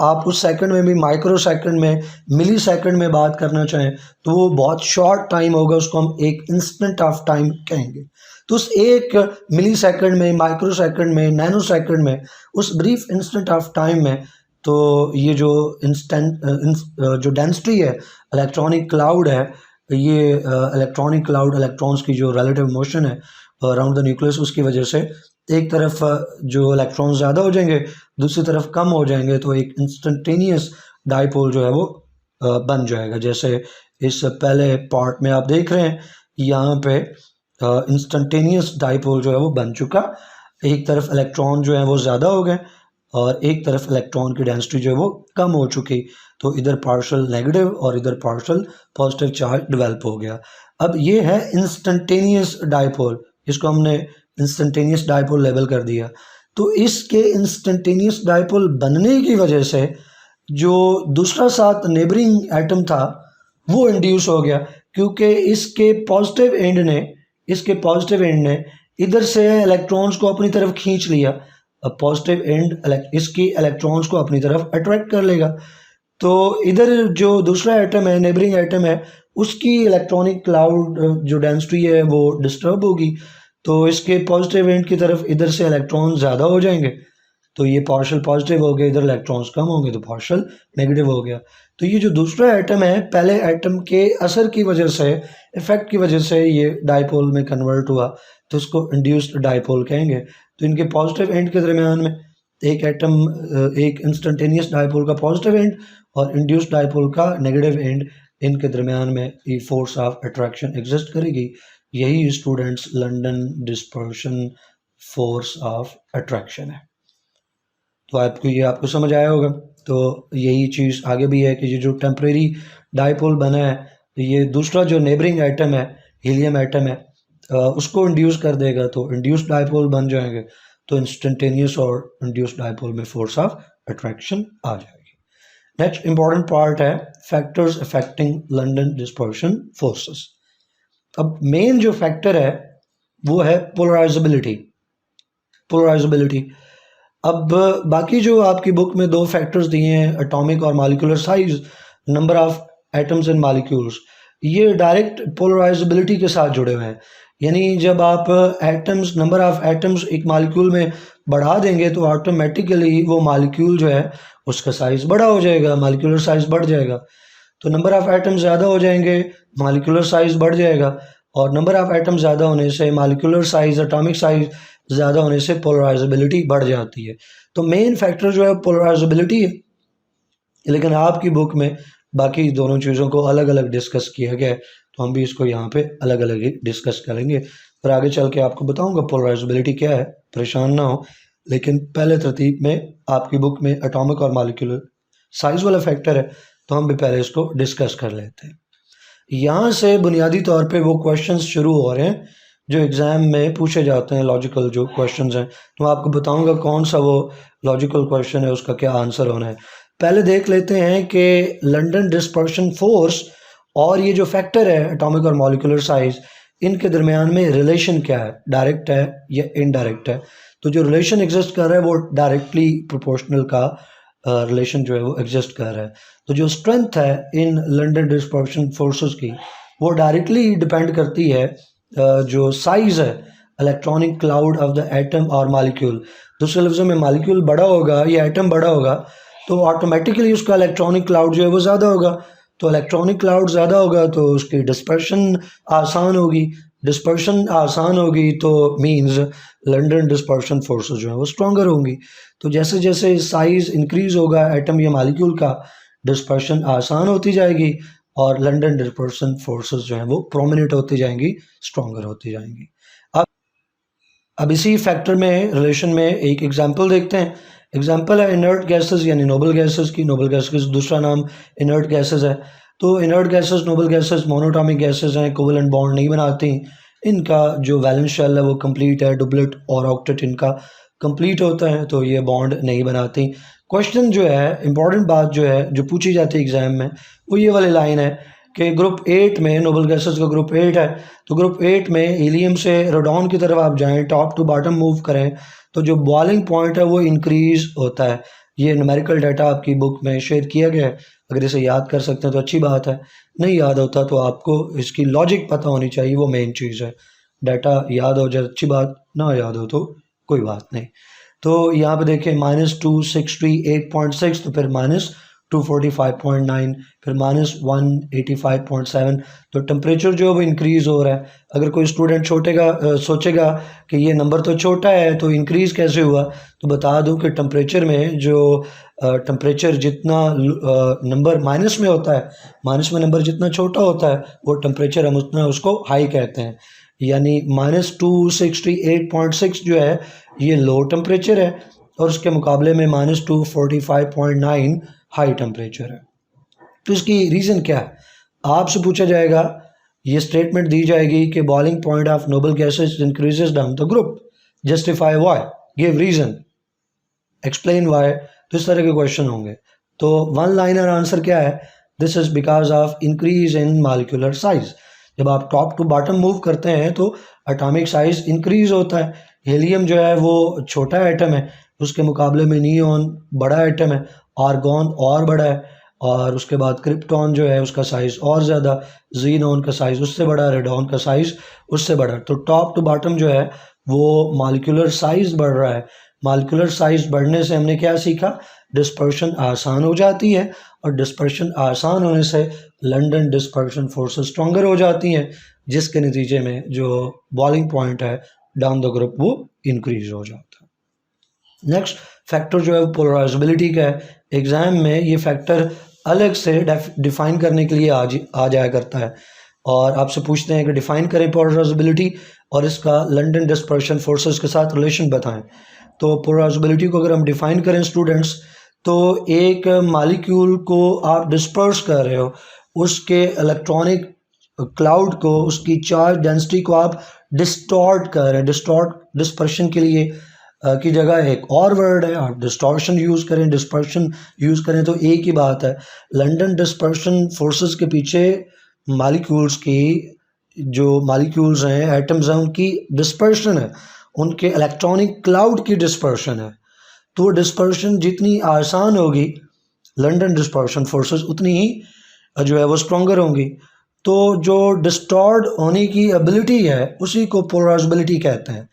आप उस सेकंड में भी माइक्रो सेकंड में, मिली सेकंड में बात करना चाहें तो वो बहुत शॉर्ट टाइम होगा, उसको हम एक इंस्टेंट ऑफ टाइम कहेंगे। तो उस एक मिली सेकंड में, माइक्रो सेकंड में, नैनो सेकंड में, उस ब्रीफ इंस्टेंट ऑफ टाइम में, तो ये जो जो डेंसिटी है, इलेक्ट्रॉनिक क्लाउड है, ये इलेक्ट्रॉनिक क्लाउड इलेक्ट्रॉन्स की जो रिलेटिव मोशन है अराउंड द न्यूक्लियस, उसकी वजह से एक तरफ जो इलेक्ट्रॉन्स ज़्यादा हो जाएंगे, दूसरी तरफ कम हो जाएंगे, तो एक इंस्टेंटेनियस डाइपोल जो है वो बन जाएगा। जैसे इस पहले पार्ट में आप देख रहे हैं, यहाँ पे इंस्टेंटेनियस डाइपोल जो है वो बन चुका। एक तरफ इलेक्ट्रॉन जो है वो ज़्यादा हो गए और एक तरफ इलेक्ट्रॉन की डेंसिटी जो है वो कम हो चुकी, तो इधर पार्शियल नेगेटिव और इधर पार्शियल पॉजिटिव चार्ज डेवलप हो गया। अब ये है इंस्टेंटेनियस डाइपोल, इसको हमने इंस्टेंटेनियस डाइपोल लेबल कर दिया। तो इसके इंस्टेंटेनियस डाइपोल बनने की वजह से जो दूसरा साथ नेबरिंग एटम था वो इंड्यूस हो गया, क्योंकि इसके पॉजिटिव एंड ने इधर से इलेक्ट्रॉन्स को अपनी तरफ खींच लिया। अब पॉजिटिव एंड इसकी इलेक्ट्रॉन्स को अपनी तरफ अट्रैक्ट कर लेगा, तो इधर जो दूसरा एटम है, नेबरिंग एटम है, उसकी इलेक्ट्रॉनिक क्लाउड जो डेंसिटी है वो डिस्टर्ब होगी, तो इसके पॉजिटिव एंड की तरफ इधर से इलेक्ट्रॉन ज़्यादा हो जाएंगे, तो ये पार्शियल पॉजिटिव हो गया, इधर इलेक्ट्रॉन्स कम होंगे तो पार्शियल नेगेटिव हो गया। तो ये जो दूसरा एटम है, पहले एटम के असर की वजह से, इफेक्ट की वजह से ये डाइपोल में कन्वर्ट हुआ, तो इसको इंड्यूस्ड डाइपोल कहेंगे। तो इनके पॉजिटिव एंड के दरमियान में एक इंस्टेंटेनियस डाइपोल का पॉजिटिव एंड और इंड्यूस्ड डाइपोल का नेगेटिव एंड, इनके दरमियान में ये फोर्स ऑफ अट्रैक्शन एग्जिस्ट करेगी। यही students London dispersion force of attraction है। तो आपको समझ आया होगा। तो यही चीज़ आगे भी है कि ये जो टेम्परेरी डाइपोल बना है, ये दूसरा जो नेबरिंग एटम है, हीलियम एटम है, उसको इंड्यूस कर देगा, तो इंड्यूस्ड डाइपोल बन जाएंगे। तो इंस्टेंटेनियस और इंड्यूस्ड डाइपोल में फोर्स ऑफ अट्रैक्शन आ जाएगी। नेक्स्ट इंपॉर्टेंट पार्ट है factors affecting London dispersion forces. अब मेन जो फैक्टर है वो है पोलराइजेबिलिटी। अब बाकी जो आपकी बुक में दो फैक्टर्स दिए हैं, एटॉमिक और molecular size, number of atoms and molecules, ये डायरेक्ट पोलराइजेबिलिटी के साथ जुड़े हुए हैं। यानी जब आप नंबर ऑफ एटम्स एक मॉलिक्यूल में बढ़ा देंगे तो ऑटोमेटिकली वो मॉलिक्यूल जो है उसका साइज बड़ा हो जाएगा, मॉलिक्यूलर साइज बढ़ जाएगा। तो नंबर ऑफ एटम्स ज़्यादा हो जाएंगे, मॉलिक्यूलर साइज बढ़ जाएगा, और नंबर ऑफ एटम्स ज़्यादा होने से मॉलिक्यूलर साइज, एटॉमिक साइज ज़्यादा होने से पोलराइजेबिलिटी बढ़ जाती है। तो मेन फैक्टर जो है पोलराइजेबिलिटी है, लेकिन आपकी बुक में बाकी दोनों चीज़ों को अलग अलग डिस्कस किया गया है, तो हम भी इसको यहाँ पे अलग अलग ही डिस्कस करेंगे। पर आगे चल के आपको बताऊँगा पोलराइजेबिलिटी क्या है, परेशान ना हो। लेकिन पहले तरतीब में आपकी बुक में एटॉमिक और मॉलिक्यूलर साइज वाला फैक्टर है, तो हम भी पहले इसको डिस्कस कर लेते हैं। यहाँ से बुनियादी तौर पे वो क्वेश्चंस शुरू हो रहे हैं जो एग्ज़ाम में पूछे जाते हैं, लॉजिकल जो क्वेश्चंस हैं। तो मैं आपको बताऊंगा कौन सा वो लॉजिकल क्वेश्चन है, उसका क्या आंसर होना है। पहले देख लेते हैं कि लंदन डिस्पर्शन फोर्स और ये जो फैक्टर है एटॉमिक और मॉलिक्यूलर साइज, इनके दरमियान में रिलेशन क्या है, डायरेक्ट है या इनडायरेक्ट है। तो जो रिलेशन एग्जिस्ट कर रहा है वो डायरेक्टली प्रोपोर्शनल का रिलेशन जो है वो एग्जिस्ट कर रहा है। तो जो स्ट्रेंथ है इन लंदन डिस्पर्शन फोर्सेस की, वो डायरेक्टली डिपेंड करती है जो साइज़ है electronic cloud of the atom और मॉलिक्यूल। दूसरे लफ्ज़ों में मॉलिक्यूल बड़ा होगा या एटम बड़ा होगा तो ऑटोमेटिकली उसका इलेक्ट्रॉनिक क्लाउड जो है वो ज़्यादा होगा। तो इलेक्ट्रॉनिक क्लाउड ज़्यादा होगा तो उसकी डिस्पर्शन आसान होगी, डिस्पर्शन आसान होगी तो मींस लंदन डिस्पर्शन फोर्सेस जो है वो स्ट्रॉन्गर होंगी। तो जैसे जैसे साइज़ इंक्रीज़ होगा एटम या मॉलिक्यूल का, डिस्पर्शन आसान होती जाएगी और लंदन डिस्पर्शन फोर्सेस जो हैं वो प्रोमिनेंट होती जाएंगी, स्ट्रॉन्गर होती जाएंगी। अब इसी फैक्टर में रिलेशन में एक एग्जांपल देखते हैं। एग्जांपल है इनर्ट गैसेस यानी नोबल गैसेस की। नोबल गैसेस दूसरा नाम इनर्ट गैसेस है। तो inert gases, noble gases monoatomic gases हैं, कोवेलेंट बॉन्ड नहीं बनाती। इनका जो वैलेंस शेल है वो कंप्लीट है, डुप्लेट और ऑक्टेट इनका कंप्लीट होता है, तो ये बॉन्ड नहीं बनाती। क्वेश्चन जो है, इंपॉर्टेंट बात जो है जो पूछी जाती है एग्जाम में, वो ये वाली लाइन है कि ग्रुप 8 में, नोबल गैसेस का ग्रुप 8 है, तो ग्रुप 8 में हीलियम से रेडॉन की तरफ आप जाएं, टॉप टू बॉटम मूव करें, तो जो बॉइलिंग पॉइंट है वो इंक्रीज होता है। ये न्यूमेरिकल डाटा आपकी बुक में शेयर किया गया है, अगर इसे याद कर सकते हैं तो अच्छी बात है, नहीं याद होता तो आपको इसकी लॉजिक पता होनी चाहिए, वो मेन चीज़ है। डाटा याद हो जाए अच्छी बात, ना याद हो तो कोई बात नहीं। तो यहाँ पे देखें -268.6, तो फिर 245.9, फिर -185.7। तो टेम्परेचर जो है वो इंक्रीज़ हो रहा है। अगर कोई स्टूडेंट सोचेगा कि ये नंबर तो छोटा है तो इंक्रीज़ कैसे हुआ, तो बता दूं कि टेम्परेचर में जो टेम्परेचर जितना नंबर माइनस में होता है, माइनस में नंबर जितना छोटा होता है वो टेम्परेचर हम उतना उसको हाई कहते हैं। यानी -268.6 जो है ये लो टेम्परेचर है और उसके मुकाबले में -245.9 हाई टेम्परेचर है। तो इसकी रीज़न क्या है, आपसे पूछा जाएगा, ये स्टेटमेंट दी जाएगी कि boiling point of noble gases increases down the group, justify why, give reason, explain why. तो इस तरह के क्वेश्चन होंगे। तो वन लाइनर आंसर क्या है, this is because of increase in molecular size. जब आप टॉप टू बॉटम मूव करते हैं तो एटॉमिक साइज इंक्रीज होता है। हीलियम जो है वो छोटा एटम है, उसके मुकाबले में नियॉन बड़ा एटम है, आर्गॉन और बड़ा है, और उसके बाद क्रिप्टॉन जो है उसका साइज़ और ज़्यादा, जीनॉन का साइज़ उससे बड़ा, रेडॉन का साइज़ उससे बड़ा। तो टॉप टू बॉटम जो है वो मॉलिक्यूलर साइज़ बढ़ रहा है। मॉलिक्यूलर साइज़ बढ़ने से हमने क्या सीखा, डिस्पर्शन आसान हो जाती है, और डिस्पर्शन आसान होने से लंदन डिस्पर्शन फोर्सेस स्ट्रॉन्गर हो जाती हैं, जिसके नतीजे में जो बॉइलिंग पॉइंट है डाउन द ग्रुप वो इंक्रीज हो जाता है। नेक्स्ट फैक्टर जो है पोलराइजेबिलिटी का है। एग्ज़ाम में ये फैक्टर अलग से डिफ़ाइन करने के लिए आ जाया करता है, और आपसे पूछते हैं कि डिफ़ाइन करें पोलराइजेबिलिटी और इसका लंदन डिस्पर्शन फोर्सेस के साथ रिलेशन बताएं। तो पोलराइजेबिलिटी को अगर हम डिफ़ाइन करें स्टूडेंट्स, तो एक मॉलिक्यूल को आप डिस्पर्स कर रहे हो, उसके इलेक्ट्रॉनिक क्लाउड को, उसकी चार्ज डेंसिटी को आप डिस्टॉर्ट कर रहे हैं। डिस्पर्शन के लिए की जगह एक और वर्ड है, आप डिस्टॉर्शन यूज़ करें, डिस्पर्शन यूज़ करें, तो एक ही बात है। लंदन डिस्पर्शन फोर्सेस के पीछे मॉलिक्यूल्स की, जो मॉलिक्यूल्स हैं, एटम्स हैं, उनकी डिस्पर्शन है, उनके इलेक्ट्रॉनिक क्लाउड की डिस्पर्शन है। तो डिस्पर्शन जितनी आसान होगी, लंदन डिस्पर्शन फोर्सेस उतनी ही जो है वो स्ट्रॉन्गर होंगी। तो जो डिस्टॉर्ट होने की एबिलिटी है उसी को पोलराइजेबिलिटी कहते हैं।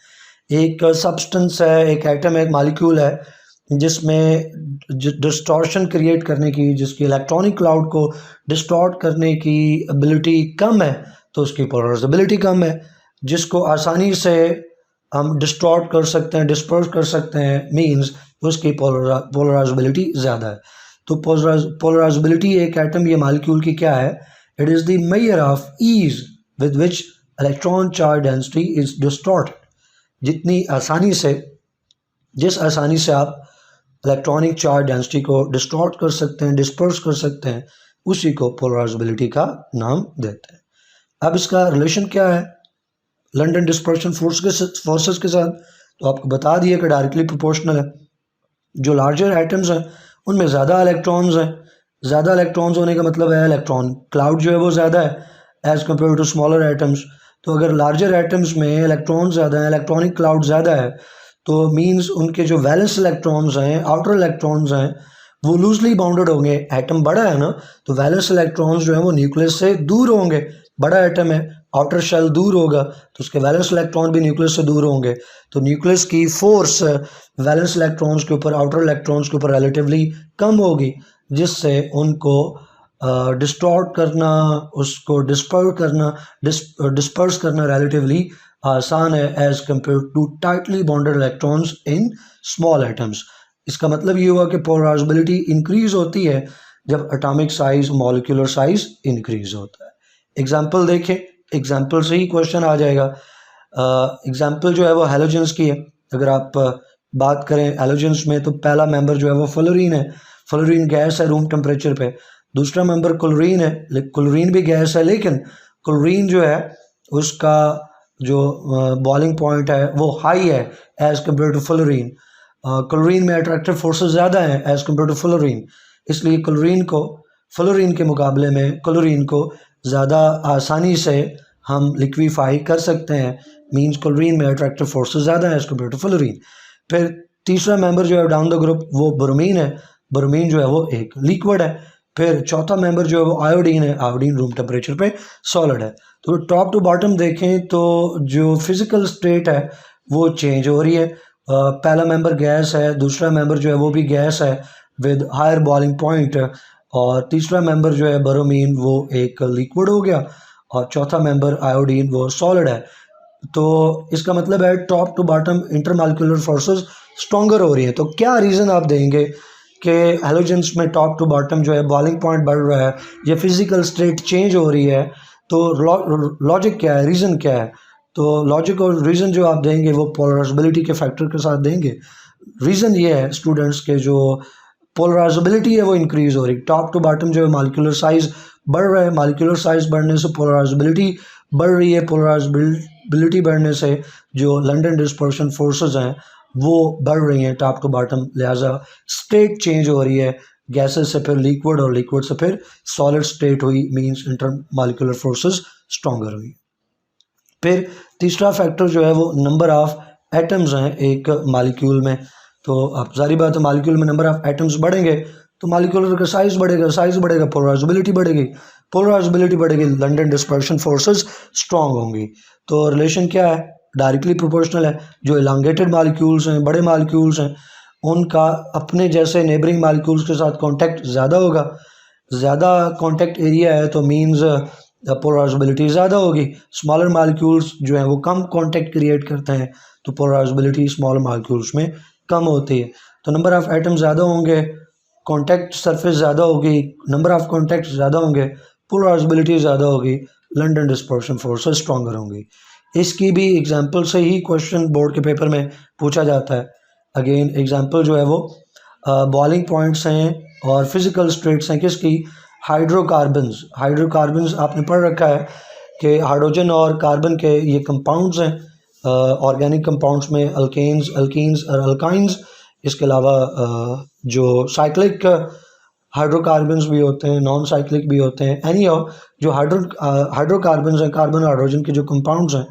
एक सब्सटेंस है, एक एटम है, एक मॉलिक्यूल है, जिसमें डिस्टॉर्शन क्रिएट करने की, जिसकी इलेक्ट्रॉनिक क्लाउड को डिस्टॉर्ट करने की एबिलिटी कम है, तो उसकी पोलराइजेबिलिटी कम है। जिसको आसानी से हम डिस्टॉर्ट कर सकते हैं, डिस्पर्स कर सकते हैं, मींस उसकी पोलराइजेबिलिटी ज़्यादा है। तो पोलराइजेबिलिटी एक एटम या मॉलिक्यूल की क्या है, it is the measure of ease with which electron charge density is distorted. जिस आसानी से आप इलेक्ट्रॉनिक चार्ज डेंसिटी को डिस्टॉर्ट कर सकते हैं, डिस्पर्स कर सकते हैं, उसी को पोलराइजेबिलिटी का नाम देते हैं। अब इसका रिलेशन क्या है लंदन डिस्पर्शन फोर्सेस के साथ, तो आपको बता दिया कि डायरेक्टली प्रोपोर्शनल है। जो लार्जर एटम्स हैं उनमें ज़्यादा इलेक्ट्रॉन्स हैं। ज़्यादा इलेक्ट्रॉन्स होने का मतलब है इलेक्ट्रॉन क्लाउड जो है वो ज़्यादा है as compared to smaller atoms. तो अगर लार्जर एटम्स में इलेक्ट्रॉन ज़्यादा है, इलेक्ट्रॉनिक क्लाउड ज़्यादा है, तो मींस उनके जो वैलेंस इलेक्ट्रॉन्स हैं, आउटर इलेक्ट्रॉन्स हैं, वो लूजली बाउंडेड होंगे। एटम बड़ा है ना, तो वैलेंस इलेक्ट्रॉन्स जो है वो न्यूक्लियस से दूर होंगे। बड़ा एटम है, आउटर शेल दूर होगा, तो उसके वैलेंस इलेक्ट्रॉन भी न्यूक्लियस से दूर होंगे। तो न्यूक्लियस की फोर्स वैलेंस इलेक्ट्रॉन्स के ऊपर, आउटर इलेक्ट्रॉन्स के ऊपर रिलेटिवली कम होगी, जिससे उनको डिस्टॉर्ट करना, उसको डिस्पर्स करना रिलेटिवली आसान है as compared to tightly bonded electrons in small atoms. इसका मतलब ये हुआ कि पोलराइजेबिलिटी इंक्रीज होती है जब atomic size, molecular size increase होता है। एग्जाम्पल देखें, एग्जाम्पल से ही क्वेश्चन आ जाएगा। एग्जाम्पल जो है वो हैलोजेंस की है। अगर आप बात करें हैलोजेंस में, तो पहला मेंबर जो है वो फ्लोरीन है। फ्लोरीन गैस है रूम टेम्परेचर पे। दूसरा मेंबर क्लोरीन है, क्लोरीन भी गैस है, लेकिन क्लोरीन जो है उसका जो बॉइलिंग पॉइंट है वो हाई है as compared to fluorine. Chlorine में अट्रैक्टिव फोर्सेस ज़्यादा हैं एज़ कम्पेयर टू फ्लोरीन, इसलिए फ्लोरीन के मुकाबले में क्लोरीन को ज़्यादा आसानी से हम लिक्विफाई कर सकते हैं। मींस क्लोरीन में अट्रैक्टिव फोर्सेस ज़्यादा है एज़ कम्पेयर टू फ्लोरीन। फिर तीसरा मेंबर जो है डाउन द ग्रुप वो ब्रोमीन है। ब्रोमीन जो है वो एक लिक्विड है। फिर चौथा मेंबर जो है वो आयोडीन है। आयोडीन रूम टेम्परेचर पे सॉलिड है। तो टॉप टू बॉटम देखें तो जो फिजिकल स्टेट है वो चेंज हो रही है। पहला मेंबर गैस है, दूसरा मेंबर जो है वो भी गैस है, विद हायर बॉइलिंग पॉइंट, और तीसरा मेंबर जो है ब्रोमीन वो एक लिक्विड हो गया, और चौथा मेंबर आयोडीन वो सॉलिड है। तो इसका मतलब है top to bottom intermolecular forces stronger हो रही हैं। तो क्या रीज़न आप देंगे कि हैलोजेंस में टॉप टू बॉटम जो है बॉइलिंग पॉइंट बढ़ रहा है या फिजिकल स्टेट चेंज हो रही है? तो लॉजिक क्या है, रीज़न क्या है? तो लॉजिक और रीज़न जो आप देंगे वो पोलराइजेबिलिटी के फैक्टर के साथ देंगे। रीज़न ये है स्टूडेंट्स के जो पोलराइजेबिलिटी है वो इंक्रीज़ हो रही है, टॉप टू बॉटम जो है मालिकुलर साइज़ बढ़ रहा है, मालिकुलर साइज़ बढ़ने से पोलराइजेबिलिटी बढ़ रही है, पोलराइजेबिलिटी बढ़ने से जो लंडन डिस्पर्शन फोर्सेस हैं वो बढ़ रही हैं टॉप टू बॉटम, लिहाजा स्टेट चेंज हो रही है, गैसेस से फिर लिक्विड और लिक्विड से फिर सॉलिड स्टेट हुई, मींस इंटरमॉलिक्यूलर फोर्सेस स्ट्रॉन्गर हुई। फिर तीसरा फैक्टर जो है वो नंबर ऑफ एटम्स हैं एक मालिक्यूल में। तो अब सारी बात है, मालिक्यूल में नंबर ऑफ एटम्स बढ़ेंगे तो मालिक्यूलर का साइज़ बढ़ेगा, पोलराइजेबिलिटी बढ़ेगी, लंडन डिस्पर्शन फोर्सेस स्ट्रॉन्ग होंगी। तो रिलेशन क्या है? डायरेक्टली प्रोपोर्शनल है। जो इलांगेटेड मालिक्यूल्स हैं, बड़े मालिक्यूल्स हैं, उनका अपने जैसे नेबरिंग मालिक्यूल्स के साथ कॉन्टैक्ट ज़्यादा होगा, ज़्यादा कॉन्टैक्ट एरिया है तो मीन्स पोलराइजेबिलिटी ज़्यादा होगी। स्मॉलर मालिक्यूल्स जो हैं वो कम कॉन्टैक्ट क्रिएट करते हैं तो पोलराइजेबिलिटी स्मॉलर मालिक्यूल्स में कम होती है। तो नंबर ऑफ़ एटम ज़्यादा होंगे, कॉन्टैक्ट सरफेस ज़्यादा होगी, नंबर ऑफ़ कॉन्टैक्ट ज़्यादा होंगे, पोलराइजेबिलिटी ज़्यादा होगी, लंडन डिस्पर्शन फोर्सेस स्ट्रॉन्गर होंगी। इसकी भी एग्जांपल से ही क्वेश्चन बोर्ड के पेपर में पूछा जाता है। अगेन एग्जांपल जो है वो बॉइलिंग पॉइंट्स हैं और फिज़िकल स्टेट्स हैं किसकी? हाइड्रोकार्बन्स। हाइड्रोकार्बन्स आपने पढ़ रखा है कि हाइड्रोजन और कार्बन के ये कंपाउंड्स हैं, ऑर्गेनिक कंपाउंड्स में अल्केन्स, अल्कीन्स और अल्काइंस। इसके अलावा जो साइक्लिक हाइड्रोकार्बन्स भी होते हैं, नॉन साइक्लिक भी होते हैं। एनी जो हाइड्रोकार्बन्स हैं, कार्बन और हाइड्रोजन के जो कंपाउंड्स हैं,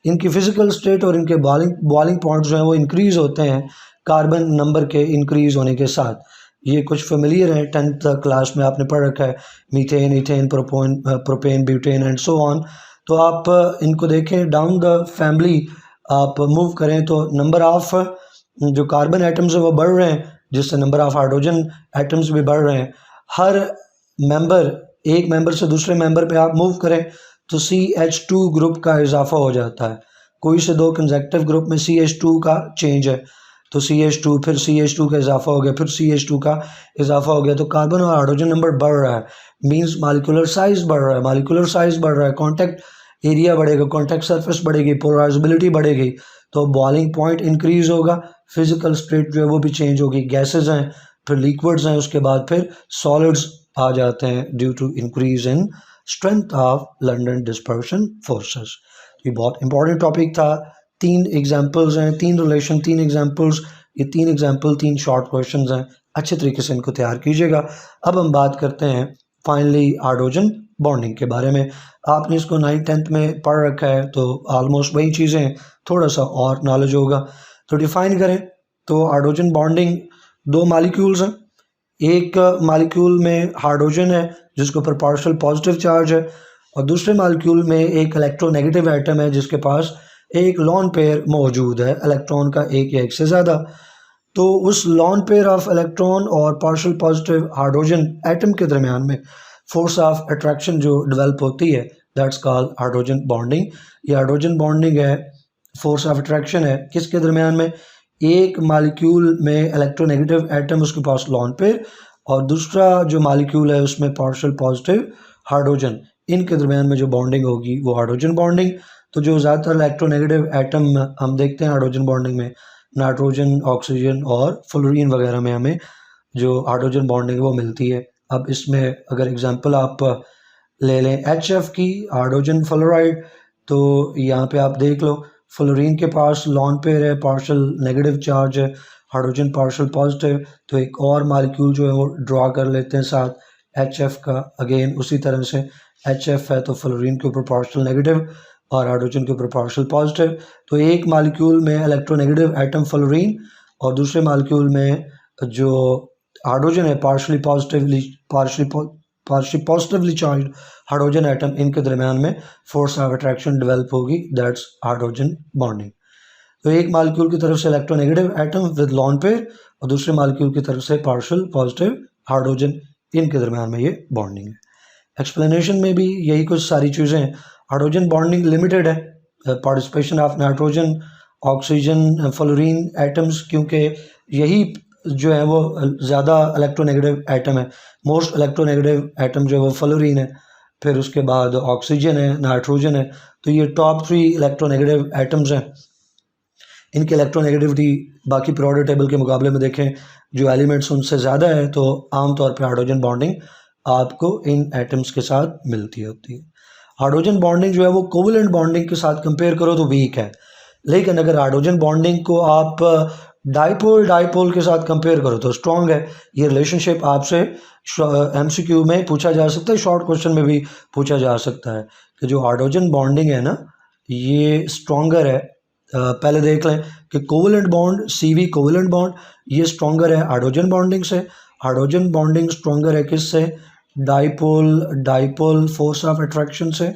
इनकी फिजिकल स्टेट और इनके बॉइलिंग पॉइंट्स जो हैं वो इंक्रीज़ होते हैं कार्बन नंबर के इंक्रीज़ होने के साथ। ये कुछ फेमिलियर है, 10th क्लास में आपने पढ़ रखा है, methane, ethane, propane, butane and so on. तो आप इनको देखें, डाउन द फैमिली आप मूव करें तो नंबर ऑफ़ जो कार्बन एटम्स है वो बढ़ रहे हैं, जिससे नंबर ऑफ़ हाइड्रोजन एटम्स भी बढ़ रहे हैं। हर मेंबर, एक मेंबर से दूसरे मेंबर पे आप मूव करें तो CH2 ग्रुप का इजाफा हो जाता है। कोई से दो कंसेक्टिव ग्रुप में CH2 का चेंज है तो CH2, फिर CH2 का इजाफा हो गया, फिर CH2 का इजाफा हो गया, तो कार्बन और हाइड्रोजन नंबर बढ़ रहा है, मींस मालिकुलर साइज़ बढ़ रहा है, कॉन्टैक्ट एरिया बढ़ेगा, कॉन्टैक्ट सरफेस बढ़ेगी, पोलराइजेबिलिटी बढ़ेगी, तो बॉइलिंग पॉइंट इंक्रीज़ होगा, फिजिकल स्टेट जो है वो भी चेंज होगी। गैसेज हैं, फिर लिक्विड्स हैं, उसके बाद फिर सॉलिड्स आ जाते हैं due to increase in strength of London dispersion forces. ये बहुत इंपॉर्टेंट टॉपिक था। 3 एग्जाम्पल्स हैं, 3 रिलेशन, 3 एग्जाम्पल्स, ये 3 एग्जाम्पल 3 शॉर्ट क्वेश्चन हैं, अच्छे तरीके से इनको तैयार कीजिएगा। अब हम बात करते हैं फाइनली हाइड्रोजन बॉन्डिंग के बारे में। आपने इसको 9th 10th में पढ़ रखा है तो ऑलमोस्ट वही चीज़ें, थोड़ा सा और नॉलेज होगा। तो डिफाइन करें तो हाइड्रोजन बॉन्डिंग, 2 मालिक्यूल्स हैं, एक मालिक्यूल में हाइड्रोजन है जिसके ऊपर पार्शियल पॉजिटिव चार्ज है, और दूसरे मालिक्यूल में एक इलेक्ट्रोनेगेटिव एटम है जिसके पास एक लॉन पेयर मौजूद है, इलेक्ट्रॉन का एक या एक से ज़्यादा। तो उस लॉन पेयर ऑफ इलेक्ट्रॉन और पार्शियल पॉजिटिव हाइड्रोजन एटम के दरमियान में फोर्स ऑफ अट्रैक्शन जो डेवलप होती है, दैट्स कॉल्ड हाइड्रोजन बॉन्डिंग। ये हाइड्रोजन बॉन्डिंग है, फोर्स ऑफ अट्रैक्शन है किसके दरमियान में? एक मालिक्यूल में इलेक्ट्रोनेगेटिव एटम, उसके पास लॉन पेयर, और दूसरा जो मालिक्यूल है उसमें पार्शियल पॉजिटिव हाइड्रोजन, इनके दरमियान में जो बॉन्डिंग होगी वो हाइड्रोजन बॉन्डिंग। तो जो ज़्यादातर इलेक्ट्रोनेगेटिव एटम हम देखते हैं हाइड्रोजन बॉन्डिंग में, नाइट्रोजन, ऑक्सीजन और फ्लोरीन वगैरह में हमें जो हाइड्रोजन बॉन्डिंग वो मिलती है। अब इसमें अगर एग्जांपल आप ले लें HF की, हाइड्रोजन फ्लोराइड, तो यहाँ पे आप देख लो फ्लोरीन के पास लॉन पेयर है, पार्शियल नेगेटिव चार्ज है, हाइड्रोजन पार्शियल पॉजिटिव, तो एक और मालिक्यूल जो है वो ड्रा कर लेते हैं साथ HF का। अगेन उसी तरह से HF है तो फ्लोरीन के ऊपर पार्शियल नेगेटिव और हाइड्रोजन के ऊपर पार्शियल पॉजिटिव, तो एक मालिक्यूल में इलेक्ट्रोनेगेटिव एटम फ्लोरीन और दूसरे मालिक्यूल में जो हाइड्रोजन है partially positively charge hydrogen atom, इनके दरमियान में फोर्स ऑफ अट्रैक्शन डेवलप होगी, दैट्स हाइड्रोजन बॉन्डिंग। तो एक मालिक्यूल की तरफ से electronegative atom with lone pair और दूसरे मालिक्यूल की तरफ से पार्शियल पॉजिटिव हाइड्रोजन, इनके दरम्यान में ये बॉन्डिंग है। एक्सप्लेनेशन में भी यही कुछ सारी चीज़ें हैं। हाइड्रोजन बॉन्डिंग लिमिटेड है, participation of nitrogen, oxygen, fluorine atoms, क्योंकि यही जो है वो ज़्यादा इलेक्ट्रोनेगेटिव एटम है। मोस्ट इलेक्ट्रोनेगेटिव एटम जो है वो फ्लोरीन है, फिर उसके बाद ऑक्सीजन है, नाइट्रोजन है। तो ये टॉप 3 इलेक्ट्रोनेगेटिव एटम्स हैं। इनकी इलेक्ट्रोनेगेटिविटी बाकी पीरियोडिक टेबल के मुकाबले में देखें जो एलिमेंट्स उनसे ज़्यादा है, तो आमतौर पर हाइड्रोजन बॉन्डिंग आपको इन एटम्स के साथ मिलती होती है। हाइड्रोजन बॉन्डिंग जो है वो कोवलेंट बॉन्डिंग के साथ कंपेयर करो तो वीक है, लेकिन अगर हाइड्रोजन बॉन्डिंग को आप डाइपोल के साथ कंपेयर करो तो स्ट्रॉन्ग है। ये रिलेशनशिप आपसे एमसीक्यू में पूछा जा सकता है, शॉर्ट क्वेश्चन में भी पूछा जा सकता है कि जो हाइड्रोजन बॉन्डिंग है ना, ये स्ट्रॉन्गर है। पहले देख लें कि covalent bond, CV covalent bond, ये स्ट्रॉन्गर है हाइड्रोजन बॉन्डिंग से। हाइड्रोजन बॉन्डिंग स्ट्रॉन्गर है किससे? डाइपोल फोर्स ऑफ अट्रैक्शन से।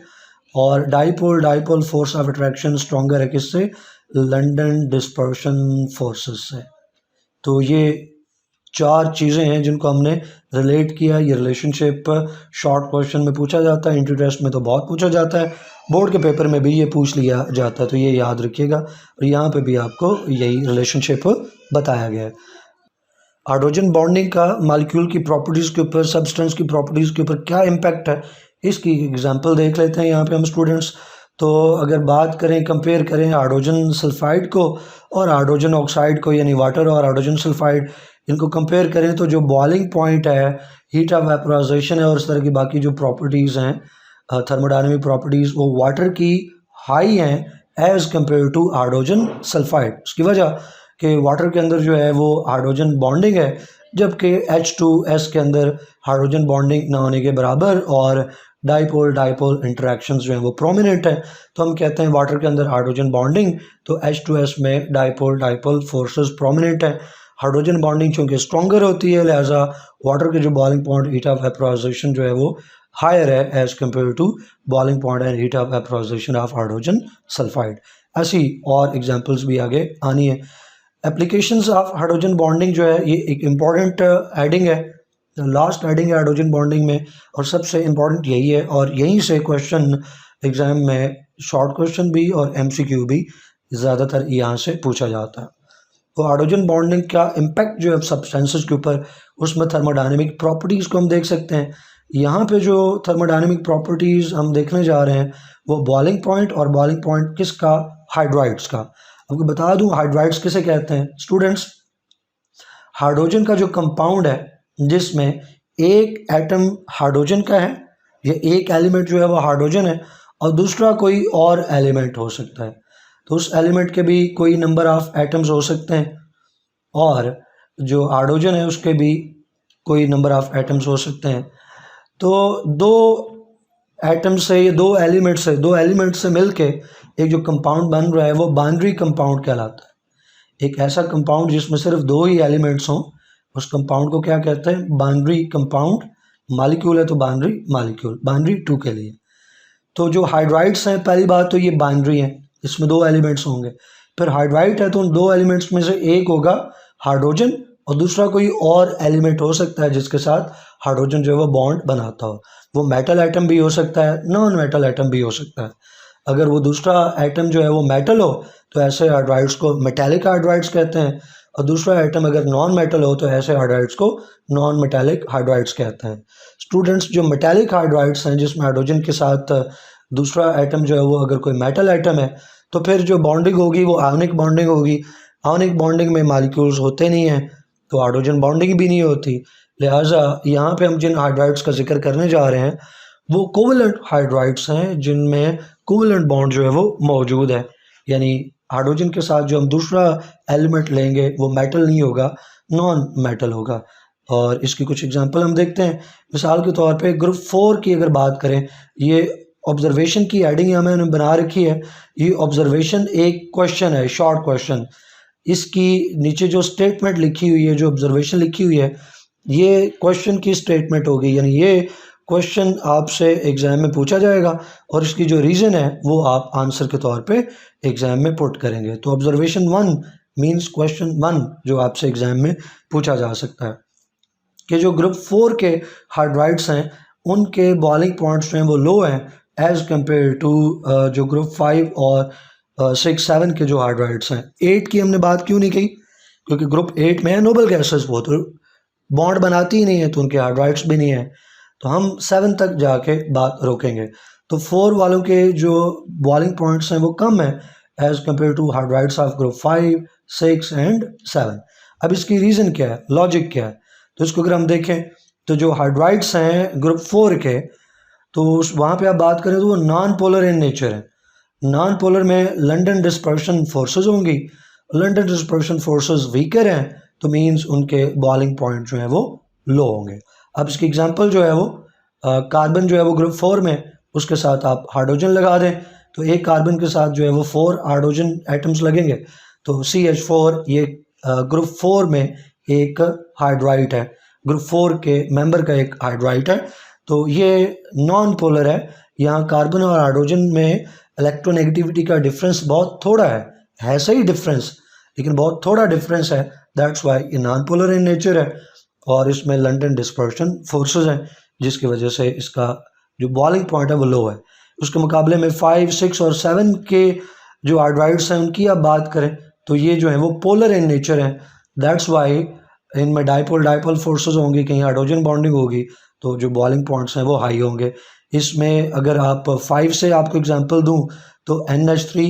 और dipole force of attraction stronger है किससे? लंदन डिस्पर्शन फोर्सेस से। तो ये 4 चीज़ें हैं जिनको हमने रिलेट किया। ये रिलेशनशिप शॉर्ट क्वेश्चन में पूछा जाता है, इंट्री टेस्ट में तो बहुत पूछा जाता है, बोर्ड के पेपर में भी ये पूछ लिया जाता है, तो ये याद रखिएगा। और यहाँ पे भी आपको यही रिलेशनशिप बताया गया है। हाइड्रोजन बॉन्डिंग का मॉलिक्यूल की प्रॉपर्टीज़ के ऊपर, सब्सटेंस की प्रॉपर्टीज़ के ऊपर क्या इम्पैक्ट है, इसकी एग्जांपल देख लेते हैं यहाँ पे हम स्टूडेंट्स। तो अगर बात करें, कंपेयर करें हाइड्रोजन सल्फाइड को और हाइड्रोजन ऑक्साइड को, यानी वाटर और हाइड्रोजन सल्फाइड, इनको कंपेयर करें तो जो बॉइलिंग पॉइंट है, हीट ऑफ वेपोराइजेशन है और इस तरह की बाकी जो प्रॉपर्टीज़ हैं, थर्मोडायनेमिक प्रॉपर्टीज़, वो वाटर की हाई हैं as compared to hydrogen sulphide. उसकी वजह कि वाटर के अंदर जो है वो हाइड्रोजन बॉन्डिंग है, जबकि H2S के अंदर हाइड्रोजन बॉन्डिंग ना होने के बराबर और डाइपोल इंटरेक्शंस जो हैं वो प्रोमिनेंट है। तो हम कहते हैं वाटर के अंदर हाइड्रोजन बॉन्डिंग, तो H2S में डाइपोल फोर्सेस प्रोमिनेंट है। हाइड्रोजन बॉन्डिंग चूँकि स्ट्रॉन्गर होती है, लिहाजा वाटर के जो boiling point, heat of vaporization जो है वो हायर है as compared to boiling point and heat of vaporization of hydrogen sulphide. ऐसी और एग्जाम्पल्स भी आगे आनी है। एप्लीकेशंस ऑफ हाइड्रोजन बॉन्डिंग जो है ये एक इम्पॉर्टेंट एडिंग है, लास्ट एडिंग है हाइड्रोजन बॉन्डिंग में, और सबसे इम्पॉर्टेंट यही है। और यहीं से क्वेश्चन एग्जाम में शॉर्ट क्वेश्चन भी और MCQ भी ज़्यादातर यहाँ से पूछा जाता है। तो हाइड्रोजन बॉन्डिंग का इम्पैक्ट जो है सब्सटेंसेस के ऊपर, उसमें थर्मोडायनेमिक प्रॉपर्टीज़ को हम देख सकते हैं। यहाँ पे जो थर्मोडायनेमिक प्रॉपर्टीज़ हम देखने जा रहे हैं वो बॉइलिंग पॉइंट, और बॉइलिंग पॉइंट किसका? हाइड्राइड्स का। आपको बता दूं हाइड्राइड्स किसे कहते हैं स्टूडेंट्स? हाइड्रोजन का जो कंपाउंड है जिसमें एक एटम हाइड्रोजन का है, या एक एलिमेंट जो है वो हाइड्रोजन है और दूसरा कोई और एलिमेंट हो सकता है, तो उस एलिमेंट के भी कोई नंबर ऑफ एटम्स हो सकते हैं, और जो हाइड्रोजन है उसके भी कोई नंबर ऑफ एटम्स हो सकते हैं। तो दो एटम से, ये दो एलिमेंट से मिलके एक जो कंपाउंड बन रहा है वो बाइनरी कंपाउंड कहलाता है। एक ऐसा कंपाउंड जिसमें सिर्फ 2 ही एलिमेंट्स हों, उस कंपाउंड को क्या कहते हैं? Binary compound. मॉलिक्यूल है तो बाइनरी मॉलिक्यूल, बाइनरी 2 के लिए। तो जो हाइड्राइड्स हैं, पहली बात तो ये बाइनरी हैं, इसमें 2 एलिमेंट्स होंगे। फिर हाइड्राइड है तो उन 2 एलिमेंट्स में से एक होगा हाइड्रोजन और दूसरा कोई और एलिमेंट हो सकता है जिसके साथ हाइड्रोजन जो है वो बॉन्ड बनाता हो। वो मेटल एटम भी हो सकता है, नॉन मेटल एटम भी हो सकता है। अगर वो दूसरा एटम जो है वो मेटल हो तो ऐसे हाइड्राइड्स को मेटेलिक हाइड्राइड्स कहते हैं, और दूसरा एटम अगर नॉन मेटल हो तो ऐसे हाइड्राइड्स को नॉन मेटेलिक हाइड्राइड्स कहते हैं। स्टूडेंट्स, जो मेटेलिक हाइड्राइड्स हैं जिसमें हाइड्रोजन के साथ दूसरा एटम जो है वो अगर कोई मेटल एटम है, तो फिर जो बॉन्डिंग होगी वो आयनिक बॉन्डिंग होगी। आयनिक बॉन्डिंग में मॉलिक्यूल्स होते नहीं हैं तो हाइड्रोजन बॉन्डिंग भी नहीं होती। लिहाजा यहाँ पे हम जिन हाइड्राइड्स का जिक्र करने जा रहे हैं वो कोवलेंट हाइड्राइड्स हैं जिनमें कोवलेंट बॉन्ड जो है वो मौजूद है, यानी हाइड्रोजन के साथ जो हम दूसरा एलिमेंट लेंगे वो मेटल नहीं होगा, नॉन मेटल होगा। और इसकी कुछ एग्जांपल हम देखते हैं। मिसाल के तौर पे ग्रुप 4 की अगर बात करें, ये ऑब्जर्वेशन की हेडिंग यहाँ मैंने बना रखी है। ये ऑब्जर्वेशन एक क्वेश्चन है, शॉर्ट क्वेश्चन। इसकी नीचे जो स्टेटमेंट लिखी हुई है, जो ऑब्जर्वेशन लिखी हुई है, ये क्वेश्चन की स्टेटमेंट होगी, यानी ये क्वेश्चन आपसे एग्ज़ाम में पूछा जाएगा और इसकी जो रीज़न है वो आप आंसर के तौर पे एग्ज़ाम में पुट करेंगे। तो ऑब्जर्वेशन 1 मींस क्वेश्चन 1 जो आपसे एग्ज़ाम में पूछा जा सकता है कि जो ग्रुप 4 के हाइड्राइड्स हैं उनके बॉइलिंग पॉइंट्स जो हैं वो लो हैं एज़ कम्पेयर टू जो ग्रुप 5 और 6-7 के जो हाइड्राइड्स हैं। 8 की हमने बात क्यों नहीं की? क्योंकि ग्रुप 8 में है नोबल गैसेस, वो तो बॉन्ड बनाती ही नहीं है तो उनके हाइड्राइड्स भी नहीं है। तो हम 7 तक जाके बात रोकेंगे। तो 4 वालों के जो बॉइलिंग पॉइंट्स हैं वो कम है as compared to hydrides of group 5, 6 and 7। अब इसकी रीज़न क्या है, लॉजिक क्या है? तो इसको अगर हम देखें तो जो हाइड्राइड्स हैं ग्रुप 4 के, तो उस वहाँ पे आप बात करें तो वो नॉन पोलर इन नेचर है। नॉन पोलर में लंडन डिस्पर्शन फोर्सेस होंगी, लंडन डिस्पर्शन फोर्सेस वीकर हैं तो मींस उनके बॉइलिंग पॉइंट जो है वो लो होंगे। अब इसकी एग्जांपल जो है वो कार्बन जो है वो ग्रुप 4 में, उसके साथ आप हाइड्रोजन लगा दें तो एक कार्बन के साथ जो है वो 4 हाइड्रोजन एटम्स लगेंगे। तो CH4 ये ग्रुप 4 में एक हाइड्राइड है, ग्रुप 4 के मेंबर का एक हाइड्राइड है। तो ये नॉन पोलर है। यहाँ कार्बन और हाइड्रोजन में इलेक्ट्रोनेगेटिविटी का डिफरेंस बहुत थोड़ा है सही डिफरेंस, लेकिन बहुत थोड़ा डिफरेंस है। दैट्स वाई ये नॉन पोलर इन नेचर है और इसमें लंडन डिस्पर्शन फोर्सेस हैं जिसकी वजह से इसका जो बॉइलिंग पॉइंट है वो लो है। उसके मुकाबले में 5, 6 और 7 के जो हाइड्राइड्स हैं उनकी आप बात करें तो ये जो है वो पोलर इन नेचर हैं। दैट्स वाई इनमें डाइपोल फोर्सेस होंगी, कहीं हाइड्रोजन बॉन्डिंग होगी तो जो बॉइलिंग पॉइंट्स हैं वो हाई होंगे। इसमें अगर आप 5 से आपको एग्जांपल दूं तो NH3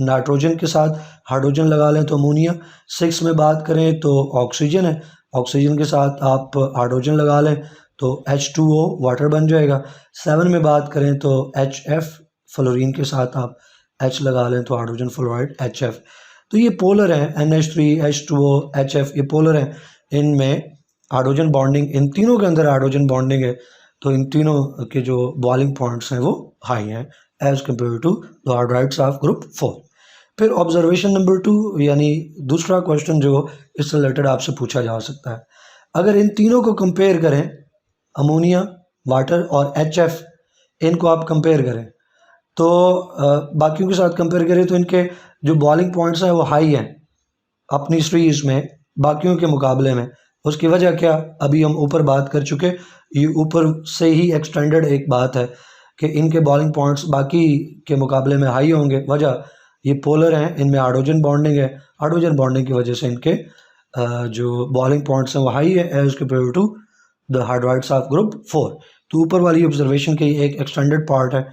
नाइट्रोजन के साथ हाइड्रोजन लगा लें तो अमोनिया। 6 में बात करें तो ऑक्सीजन है, ऑक्सीजन के साथ आप हाइड्रोजन लगा लें तो H2O वाटर बन जाएगा। 7 में बात करें तो HF फ्लोरीन के साथ आप H लगा लें तो हाइड्रोजन फ्लोराइड HF। तो ये पोलर हैं, NH3, H2O, HF ये पोलर हैं। इनमें हाइड्रोजन बॉन्डिंग, इन तीनों के अंदर हाइड्रोजन बॉन्डिंग है तो इन तीनों के जो बॉइलिंग पॉइंट्स हैं वो हाई हैं as compared to the hydrides of group 4। फिर ऑब्जर्वेशन नंबर 2 यानी दूसरा क्वेश्चन जो इससे रिलेटेड आपसे पूछा जा सकता है, अगर इन तीनों को कंपेयर करें, अमोनिया, वाटर और HF, इनको आप कंपेयर करें तो बाकियों के साथ कंपेयर करें तो इनके जो बॉइलिंग पॉइंट्स हैं वो हाई हैं अपनी सीरीज में बाकियों के मुकाबले में। उसकी वजह क्या, अभी हम ऊपर बात कर चुके, ये ऊपर से ही एक्सटेंडेड एक बात है कि इनके बॉइलिंग पॉइंट्स बाकी के मुकाबले में हाई होंगे। वजह ये पोलर हैं, इनमें हाइड्रोजन बॉन्डिंग है, हाइड्रोजन बॉन्डिंग की वजह से इनके जो बॉइलिंग पॉइंट्स हैं वो हाई है as compared to the hydrides of group 4। तो ऊपर वाली ऑब्जर्वेशन की एक एक्सटेंडेड पार्ट है।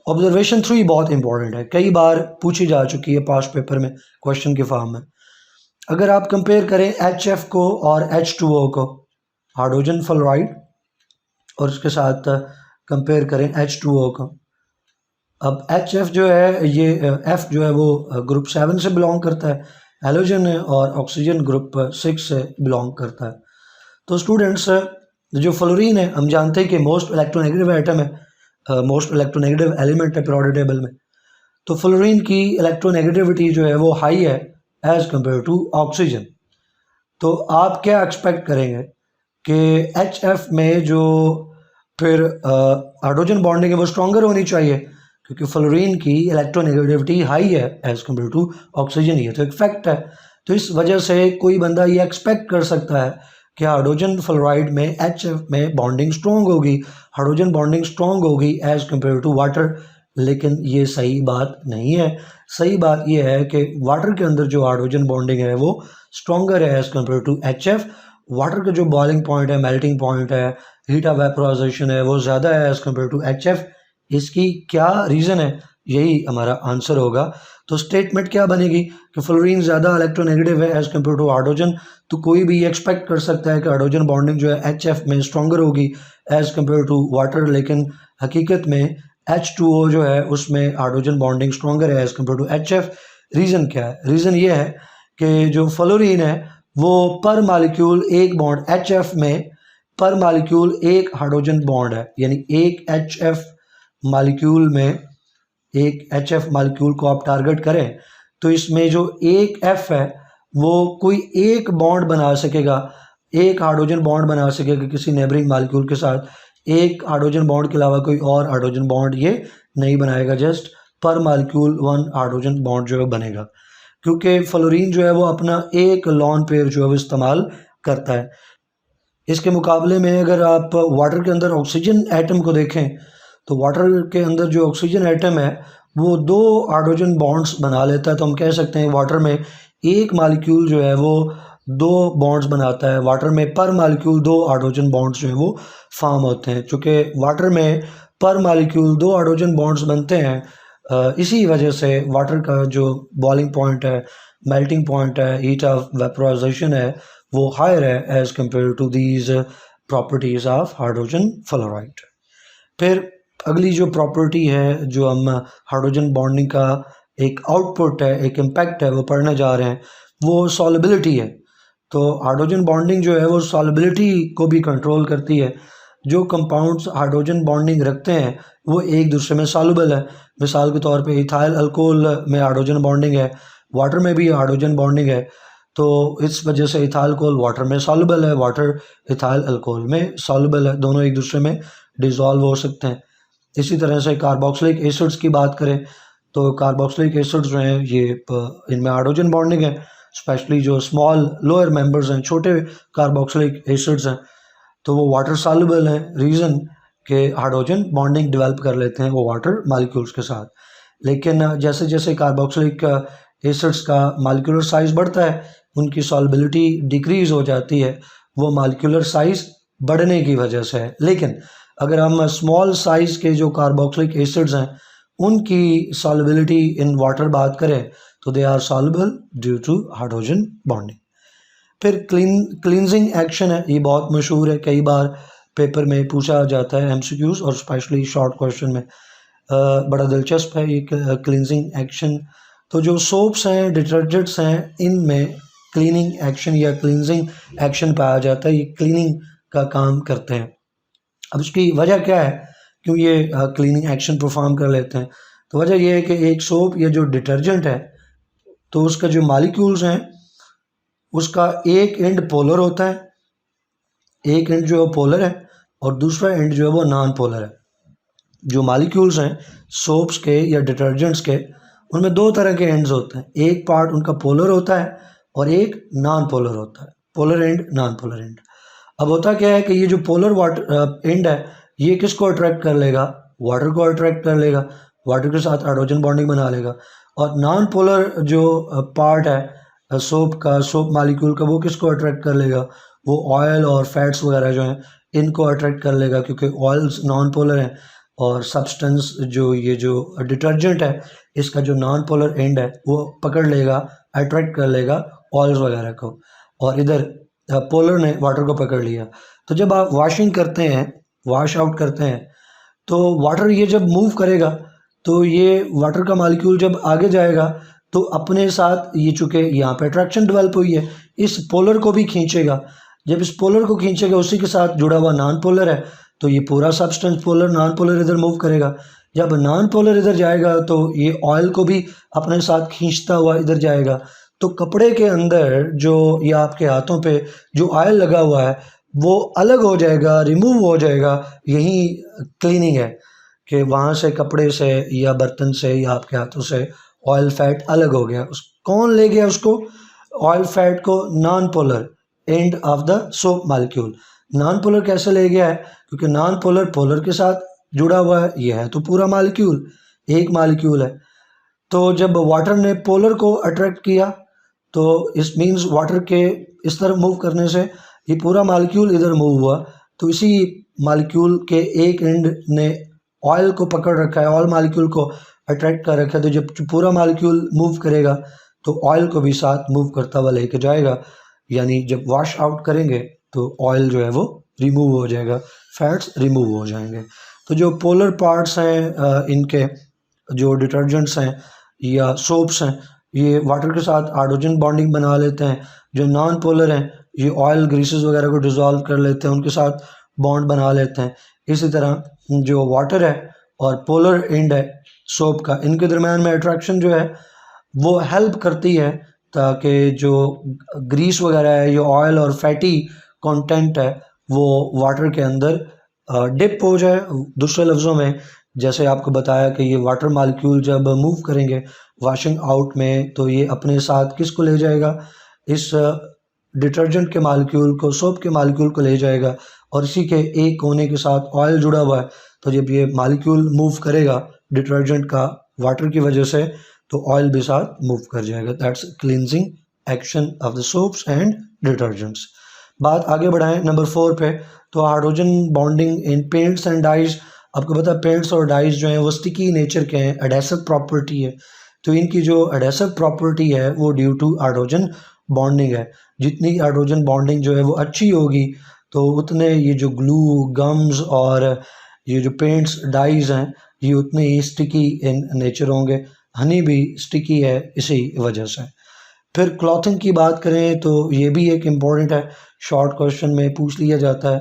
ऑब्जर्वेशन 3 बहुत इंपॉर्टेंट है, कई बार पूछी जा चुकी है पास्ट पेपर में क्वेश्चन के फॉर्म में। अगर आप कंपेयर करें HF को और H2O को, हाइड्रोजन फ्लोराइड, और उसके साथ कंपेयर करें H2O को, अब HF जो है ये F जो है वो ग्रुप 7 से बिलोंग करता है, हेलोजन है, और ऑक्सीजन ग्रुप 6 से बिलोंग करता है। तो स्टूडेंट्स जो फ्लोरीन है हम जानते हैं कि मोस्ट इलेक्ट्रोनेगेटिव एटम है, मोस्ट इलेक्ट्रोनेगेटिव एलिमेंट है पीरियोडिक टेबल में। तो फ्लोरीन की इलेक्ट्रोनेगेटिविटी जो है वो हाई है एज कम्पेयर टू ऑक्सीजन। तो आप क्या एक्सपेक्ट करेंगे कि HF में जो फिर हाइड्रोजन बॉन्डिंग है वो स्ट्रॉन्गर होनी चाहिए क्योंकि फ्लोरीन की इलेक्ट्रोनेगेटिविटी हाई है एज कम्पेयर टू ऑक्सीजन। ये तो एक फैक्ट है। तो इस वजह से कोई बंदा ये एक्सपेक्ट कर सकता है कि हाइड्रोजन फ्लोराइड में HF में बॉन्डिंग स्ट्रॉन्ग होगी, हाइड्रोजन बॉन्डिंग स्ट्रॉन्ग होगी एज कम्पेयर टू वाटर। लेकिन ये सही बात नहीं है। सही बात ये है कि वाटर के अंदर जो हाइड्रोजन बॉन्डिंग है वो स्ट्रॉन्गर है as compared to HF। Water का जो बॉइलिंग पॉइंट है, मेल्टिंग पॉइंट है, हीट ऑफ वेपोराइजेशन है वो ज़्यादा है एज कम्पेयर टू HF। इसकी क्या रीज़न है, यही हमारा आंसर होगा। तो स्टेटमेंट क्या बनेगी कि फ्लोरीन ज़्यादा इलेक्ट्रोनेगेटिव है एज कम्पेयर टू हाइड्रोजन। तो कोई भी एक्सपेक्ट कर सकता है कि हाइड्रोजन बॉन्डिंग जो है HF में स्ट्रॉन्गर होगी एज कम्पेयर टू वाटर, लेकिन हकीकत में H2O जो है उसमें हाइड्रोजन बॉन्डिंग स्ट्रॉन्गर है as compared to HF। Reason क्या है? रीज़न ये है कि जो फ्लोरीन है वो पर मालिक्यूल एक बॉन्ड, HF में पर मालिक्यूल एक हाइड्रोजन बॉन्ड है, यानी एक HF मालिक्यूल में, एक HF मालिक्यूल को आप टारगेट करें तो इसमें जो एक F है वो कोई एक बॉन्ड बना सकेगा, एक हाइड्रोजन बॉन्ड बना सकेगा किसी नेबरिंग मालिक्यूल के साथ, एक हाइड्रोजन बॉन्ड के अलावा कोई और हाइड्रोजन बॉन्ड ये नहीं बनाएगा, जस्ट पर मालिक्यूल 1 हाइड्रोजन बॉन्ड जो है बनेगा, क्योंकि फ्लोरीन जो है वो अपना एक लॉन पेयर जो है वो इस्तेमाल करता है। इसके मुकाबले में अगर आप वाटर के अंदर ऑक्सीजन एटम को देखें तो वाटर के अंदर जो ऑक्सीजन एटम है वो 2 हाइड्रोजन बॉन्ड्स बना लेता है। तो हम कह सकते हैं वाटर में एक मालिक्यूल जो है वो 2 बॉन्ड्स बनाता है, वाटर में पर मालिक्यूल 2 हाइड्रोजन बॉन्ड्स जो है वो फॉर्म होते हैं। चूँकि वाटर में पर मालिक्यूल 2 हाइड्रोजन बॉन्ड्स बनते हैं, इसी वजह से वाटर का जो बॉइलिंग पॉइंट है, मेल्टिंग पॉइंट है, हीट ऑफ वेपराइजेशन है, वो हायर है as compared to these properties of hydrogen fluoride. फिर अगली जो प्रॉपर्टी है जो हम हाइड्रोजन बॉन्डिंग का एक आउटपुट है, एक इम्पैक्ट है, वो पढ़ने जा रहे हैं, वो सॉल्युबिलिटी है। तो हाइड्रोजन बॉन्डिंग जो है वो सॉल्युबिलिटी को भी कंट्रोल करती है। जो कंपाउंड्स हाइड्रोजन बॉन्डिंग रखते हैं वो एक दूसरे में सॉल्युबल है। मिसाल के तौर पे इथाइल अल्कोहल में हाइड्रोजन बॉन्डिंग है, वाटर में भी हाइड्रोजन बॉन्डिंग है, तो इस वजह से इथाइल अल्कोहल वाटर में सॉल्युबल है, वाटर इथाइल अल्कोहल में सॉल्युबल है, दोनों एक दूसरे में डिज़ोल्व हो सकते हैं। इसी तरह से कार्बोक्सिलिक एसिड्स की बात करें तो कार्बोक्सिलिक एसिड्स जो हैं ये इनमें हाइड्रोजन बॉन्डिंग है, स्पेशली जो स्मॉल लोअर मेंबर्स हैं, छोटे कार्बोक्सिलिक एसिड्स हैं, तो वो वाटर सॉल्युबल हैं। रीज़न कि हाइड्रोजन बॉन्डिंग डेवलप कर लेते हैं वो वाटर मालिक्यूल्स के साथ। लेकिन जैसे जैसे कार्बोक्सिलिक एसिड्स का मालिक्यूलर साइज़ बढ़ता है उनकी सॉल्युबिलिटी डिक्रीज़ हो जाती है, वो मालिक्यूलर साइज़ बढ़ने की वजह से है। लेकिन अगर हम स्मॉल साइज़ के जो कार्बोक्सिलिक एसिड्स हैं उनकी सॉल्युबिलिटी इन वाटर बात करें तो they are soluble due to hydrogen bonding. फिर क्लींजिंग एक्शन है, ये बहुत मशहूर है, कई बार पेपर में पूछा जाता है एमसीक्यूज़ और स्पेशली शॉर्ट क्वेश्चन में। बड़ा दिलचस्प है ये क्लींजिंग एक्शन। तो जो सोप्स हैं, डिटर्जेंट्स हैं, इनमें क्लीनिंग एक्शन या क्लींजिंग एक्शन पाया जाता है, ये क्लीनिंग का काम करते हैं। अब उसकी वजह क्या है क्यों ये क्लीनिंग एक्शन परफॉर्म कर लेते हैं? तो वजह ये है कि एक सोप या जो डिटर्जेंट है तो उसका जो मालिक्यूल्स हैं उसका एक एंड पोलर होता है, एक एंड जो है पोलर है और दूसरा एंड जो है वो नॉन पोलर है। जो मालिक्यूल्स हैं सोप्स के या डिटर्जेंट्स के उनमें 2 तरह के एंड्स होते हैं, एक पार्ट उनका पोलर होता है और एक नॉन पोलर होता है, polar and non polar and. अब होता क्या है कि ये जो पोलर वाटर एंड है ये किसको अट्रैक्ट कर लेगा? वाटर को अट्रैक्ट कर लेगा, वाटर के साथ हाइड्रोजन बॉन्डिंग बना लेगा। और नॉन पोलर जो पार्ट है सोप का, सोप मालिक्यूल का, वो किसको अट्रैक्ट कर लेगा? वो ऑयल और फैट्स वगैरह जो हैं इनको अट्रैक्ट कर लेगा, क्योंकि ऑयल्स नॉन पोलर हैं और सब्सटेंस जो ये जो डिटर्जेंट है इसका जो नॉन पोलर एंड है वो पकड़ लेगा, अट्रैक्ट कर लेगा ऑयल्स वगैरह को, और इधर पोलर ने वाटर को पकड़ लिया। तो जब आप वॉशिंग करते हैं, वॉश आउट करते हैं, तो वाटर ये जब मूव करेगा तो ये वाटर का मालिक्यूल जब आगे जाएगा तो अपने साथ ये, चूँकि यहाँ पे अट्रैक्शन डेवलप हुई है, इस पोलर को भी खींचेगा। जब इस पोलर को खींचेगा उसी के साथ जुड़ा हुआ नॉन पोलर है तो ये पूरा सब्सटेंस पोलर नॉन पोलर इधर मूव करेगा। जब नॉन पोलर इधर जाएगा तो ये ऑयल को भी अपने साथ खींचता हुआ इधर जाएगा। तो कपड़े के अंदर जो या आपके हाथों पे जो ऑयल लगा हुआ है वो अलग हो जाएगा, रिमूव हो जाएगा। यही क्लीनिंग है कि वहाँ से कपड़े से या बर्तन से या आपके हाथों से ऑयल फैट अलग हो गया। कौन ले गया उसको, ऑयल फैट को? Non polar end of the soap molecule. Non polar कैसे ले गया है? क्योंकि नॉन पोलर पोलर के साथ जुड़ा हुआ है, यह है तो पूरा मालिक्यूल, एक मालिक्यूल है। तो जब वाटर ने पोलर को अट्रैक्ट किया तो इस मीन्स वाटर के इस तरफ मूव करने से ये पूरा मालिक्यूल इधर मूव हुआ। तो इसी मालिक्यूल के एक एंड ने ऑयल को पकड़ रखा है, ऑयल मालिक्यूल को अट्रैक्ट कर रखा है। तो जब पूरा मालिक्यूल मूव करेगा तो ऑयल को भी साथ मूव करता हुआ लेके जाएगा, यानी जब वॉश आउट करेंगे तो ऑयल जो है वो रिमूव हो जाएगा, फैट्स रिमूव हो जाएंगे। तो जो पोलर पार्ट्स हैं इनके, जो डिटर्जेंट्स हैं या सोप्स हैं, ये वाटर के साथ हाइड्रोजन बॉन्डिंग बना लेते हैं। जो नॉन पोलर हैं ये ऑयल ग्रीसेस वगैरह को डिज़ोल्व कर लेते हैं, उनके साथ बॉन्ड बना लेते हैं। इसी तरह जो वाटर है और पोलर एंड है सोप का, इनके दरम्यान में अट्रैक्शन जो है वो हेल्प करती है ताकि जो ग्रीस वगैरह है, ये ऑयल और फैटी कंटेंट है, वो वाटर के अंदर डिप हो जाए, दूसरे लफ्ज़ों में जैसे आपको बताया कि ये वाटर मालिक्यूल जब मूव करेंगे वॉशिंग आउट में तो ये अपने साथ किसको ले जाएगा, इस डिटर्जेंट के मालिक्यूल को, सोप के मालिक्यूल को ले जाएगा और इसी के एक कोने के साथ ऑयल जुड़ा हुआ है। तो जब ये मालिक्यूल मूव करेगा डिटर्जेंट का वाटर की वजह से तो ऑयल भी साथ मूव कर जाएगा। That's cleansing action of the soaps and detergents. बात आगे बढ़ाएं नंबर 4 पे, तो hydrogen bonding in paints and dyes. आपको पता है पेंट्स और डाइज जो हैं वो स्टिकी नेचर के हैं, एडेसिव प्रॉपर्टी है। तो इनकी जो एडेसिव प्रॉपर्टी है वो ड्यू टू हाइड्रोजन बॉन्डिंग है। जितनी हाइड्रोजन बॉन्डिंग जो है वो अच्छी होगी तो उतने ये जो ग्लू, गम्स और ये जो पेंट्स डाइज हैं ये उतने ही स्टिकी इन नेचर होंगे। हनी भी स्टिकी है इसी वजह से। फिर क्लॉथिंग की बात करें तो ये भी एक इम्पॉर्टेंट है, शॉर्ट क्वेश्चन में पूछ लिया जाता है।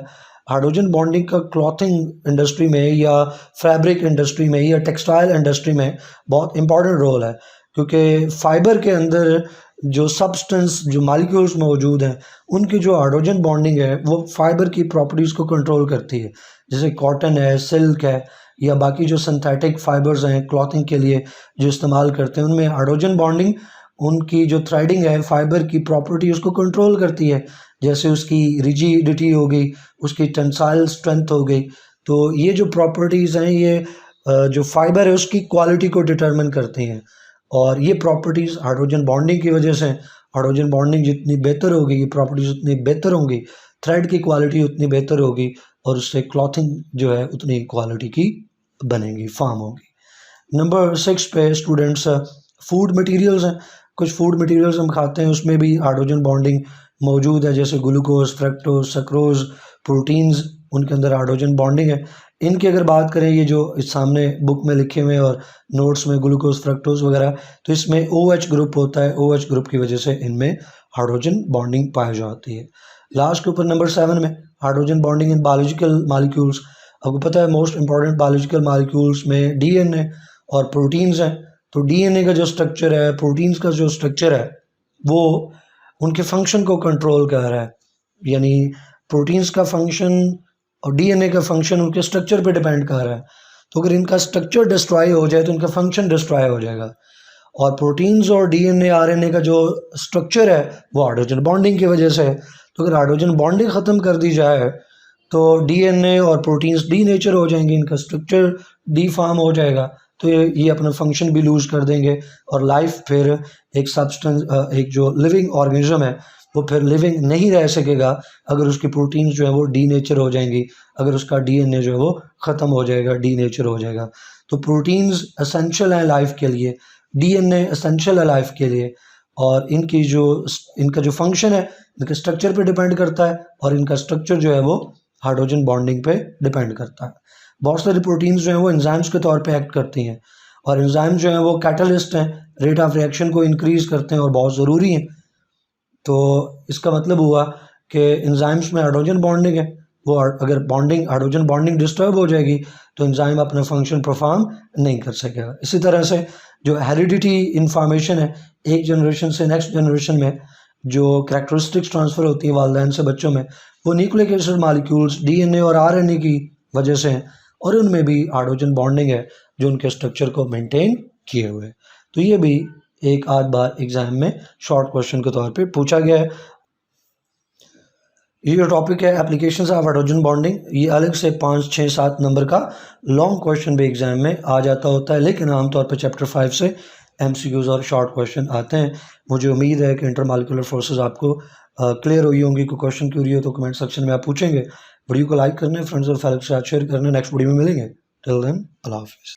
हाइड्रोजन बॉन्डिंग का क्लॉथिंग इंडस्ट्री में या फैब्रिक इंडस्ट्री में या टेक्सटाइल इंडस्ट्री में बहुत इंपॉर्टेंट रोल है, क्योंकि फाइबर के अंदर जो सब्सटेंस, जो मालिक्यूल्स मौजूद हैं उनकी जो हाइड्रोजन बॉन्डिंग है वो फाइबर की प्रॉपर्टीज़ को कंट्रोल करती है। जैसे कॉटन है, सिल्क है या बाकी जो सिंथेटिक फाइबर्स हैं क्लॉथिंग के लिए जो इस्तेमाल करते हैं उनमें हाइड्रोजन बॉन्डिंग, उनकी जो थ्रेडिंग है फाइबर की प्रॉपर्टी उसको कंट्रोल करती है। जैसे उसकी रिजिडिटी हो गई, उसकी टेंसाइल स्ट्रेंथ हो गई। तो ये जो प्रॉपर्टीज़ हैं ये जो फाइबर है उसकी क्वालिटी को डिटरमिन करती हैं और ये प्रॉपर्टीज़ हाइड्रोजन बॉन्डिंग की वजह से, हाइड्रोजन बॉन्डिंग जितनी बेहतर होगी ये प्रॉपर्टीज़ उतनी बेहतर होंगी, थ्रेड की क्वालिटी उतनी बेहतर होगी और उससे क्लॉथिंग जो है उतनी क्वालिटी की बनेगी, फॉर्म होगी। नंबर 6 पे स्टूडेंट्स फूड मटेरियल्स हैं। कुछ फूड मटेरियल्स हम खाते हैं उसमें भी हाइड्रोजन बॉन्डिंग मौजूद है, जैसे ग्लूकोज, फ्रक्टोज, सक्रोज, प्रोटीन्स, उनके अंदर हाइड्रोजन बॉन्डिंग है। इनकी अगर बात करें, ये जो इस सामने बुक में लिखे हुए हैं और नोट्स में ग्लूकोज, फ्रक्टोज वगैरह, तो इसमें OH ग्रुप होता है। OH ग्रुप की वजह से इनमें हाइड्रोजन बॉन्डिंग पाई जाती है। लास्ट के ऊपर नंबर 7 में hydrogen bonding in biological molecules. आपको पता है मोस्ट इंपॉर्टेंट बायोलॉजिकल मालिक्यूल्स में DNA और प्रोटीन्स हैं। तो DNA का जो स्ट्रक्चर है, प्रोटीन्स का जो स्ट्रक्चर है वो उनके फंक्शन को कंट्रोल कर रहा है। यानी प्रोटीन्स का फंक्शन और DNA का फंक्शन उनके स्ट्रक्चर पे डिपेंड कर रहा है। तो अगर इनका स्ट्रक्चर डिस्ट्रॉय हो जाए तो इनका फंक्शन डिस्ट्रॉय हो जाएगा। और प्रोटीन्स और DNA RNA का जो स्ट्रक्चर है वो हाइड्रोजन बॉन्डिंग की वजह से है। तो अगर हाइड्रोजन बॉन्डिंग ख़त्म कर दी जाए तो DNA और प्रोटीन्स डी नेचर हो जाएंगे, इनका स्ट्रक्चर डी फॉर्म हो जाएगा, तो ये अपना फंक्शन भी लूज़ कर देंगे और लाइफ फिर एक सब्सटेंस, एक जो लिविंग ऑर्गेनिज्म है वो फिर लिविंग नहीं रह सकेगा अगर उसकी प्रोटीन्स जो है वो डी नेचर हो जाएंगी, अगर उसका DNA जो है वो ख़त्म हो जाएगा, डी नेचर हो जाएगा। तो प्रोटीन्स एसेंशियल है लाइफ के लिए, DNA एसेंशियल है लाइफ के लिए, और इनका जो फंक्शन है इनके स्ट्रक्चर पे डिपेंड करता है और इनका स्ट्रक्चर जो है वो हाइड्रोजन बॉन्डिंग पे डिपेंड करता है। बहुत सारी प्रोटीन्स जो हैं वो एंजाइम्स के तौर पे एक्ट करती हैं और एंजाइम जो हैं वो कैटलिस्ट हैं, रेट ऑफ रिएक्शन को इंक्रीज़ करते हैं और बहुत ज़रूरी हैं। तो इसका मतलब हुआ कि एंजाइम्स में हाइड्रोजन बॉन्डिंग है, वो अगर हाइड्रोजन बॉन्डिंग डिस्टर्ब हो जाएगी तो एंजाइम अपना फंक्शन परफॉर्म नहीं कर सकेगा। इसी तरह से जो हेरिडिटी इंफॉर्मेशन है, एक जनरेशन से नेक्स्ट जनरेशन में जो कैरेक्टरिस्टिक्स ट्रांसफ़र होती है वालिदैन से बच्चों में, वो न्यूक्लिक एसिड मॉलिक्यूल्स DNA और RNA की वजह से हैं और उनमें भी हाइड्रोजन बॉन्डिंग है जो उनके स्ट्रक्चर को मेंटेन किए हुए है। तो ये भी एक आध बार एग्जाम में शॉर्ट क्वेश्चन के तौर पे पूछा गया है। ये जो टॉपिक है एप्लीकेशंस ऑफ हाइड्रोजन बॉन्डिंग, ये अलग से 5, 6, 7 नंबर का लॉन्ग क्वेश्चन भी एग्जाम में आ जाता होता है, लेकिन आमतौर पर चैप्टर 5 से MCQs और शॉर्ट क्वेश्चन आते हैं। मुझे उम्मीद है कि इंटरमॉलिक्यूलर फोर्सेस आपको क्लियर हुई होंगी। कोई क्वेश्चन क्यूरी हो तो कमेंट सेक्शन में आप पूछेंगे। वीडियो को लाइक करना है, फ्रेंड्स और फैमिली के साथ शेयर करना है। नेक्स्ट वीडियो में मिलेंगे। टिल देन अल्लाह हाफिज़।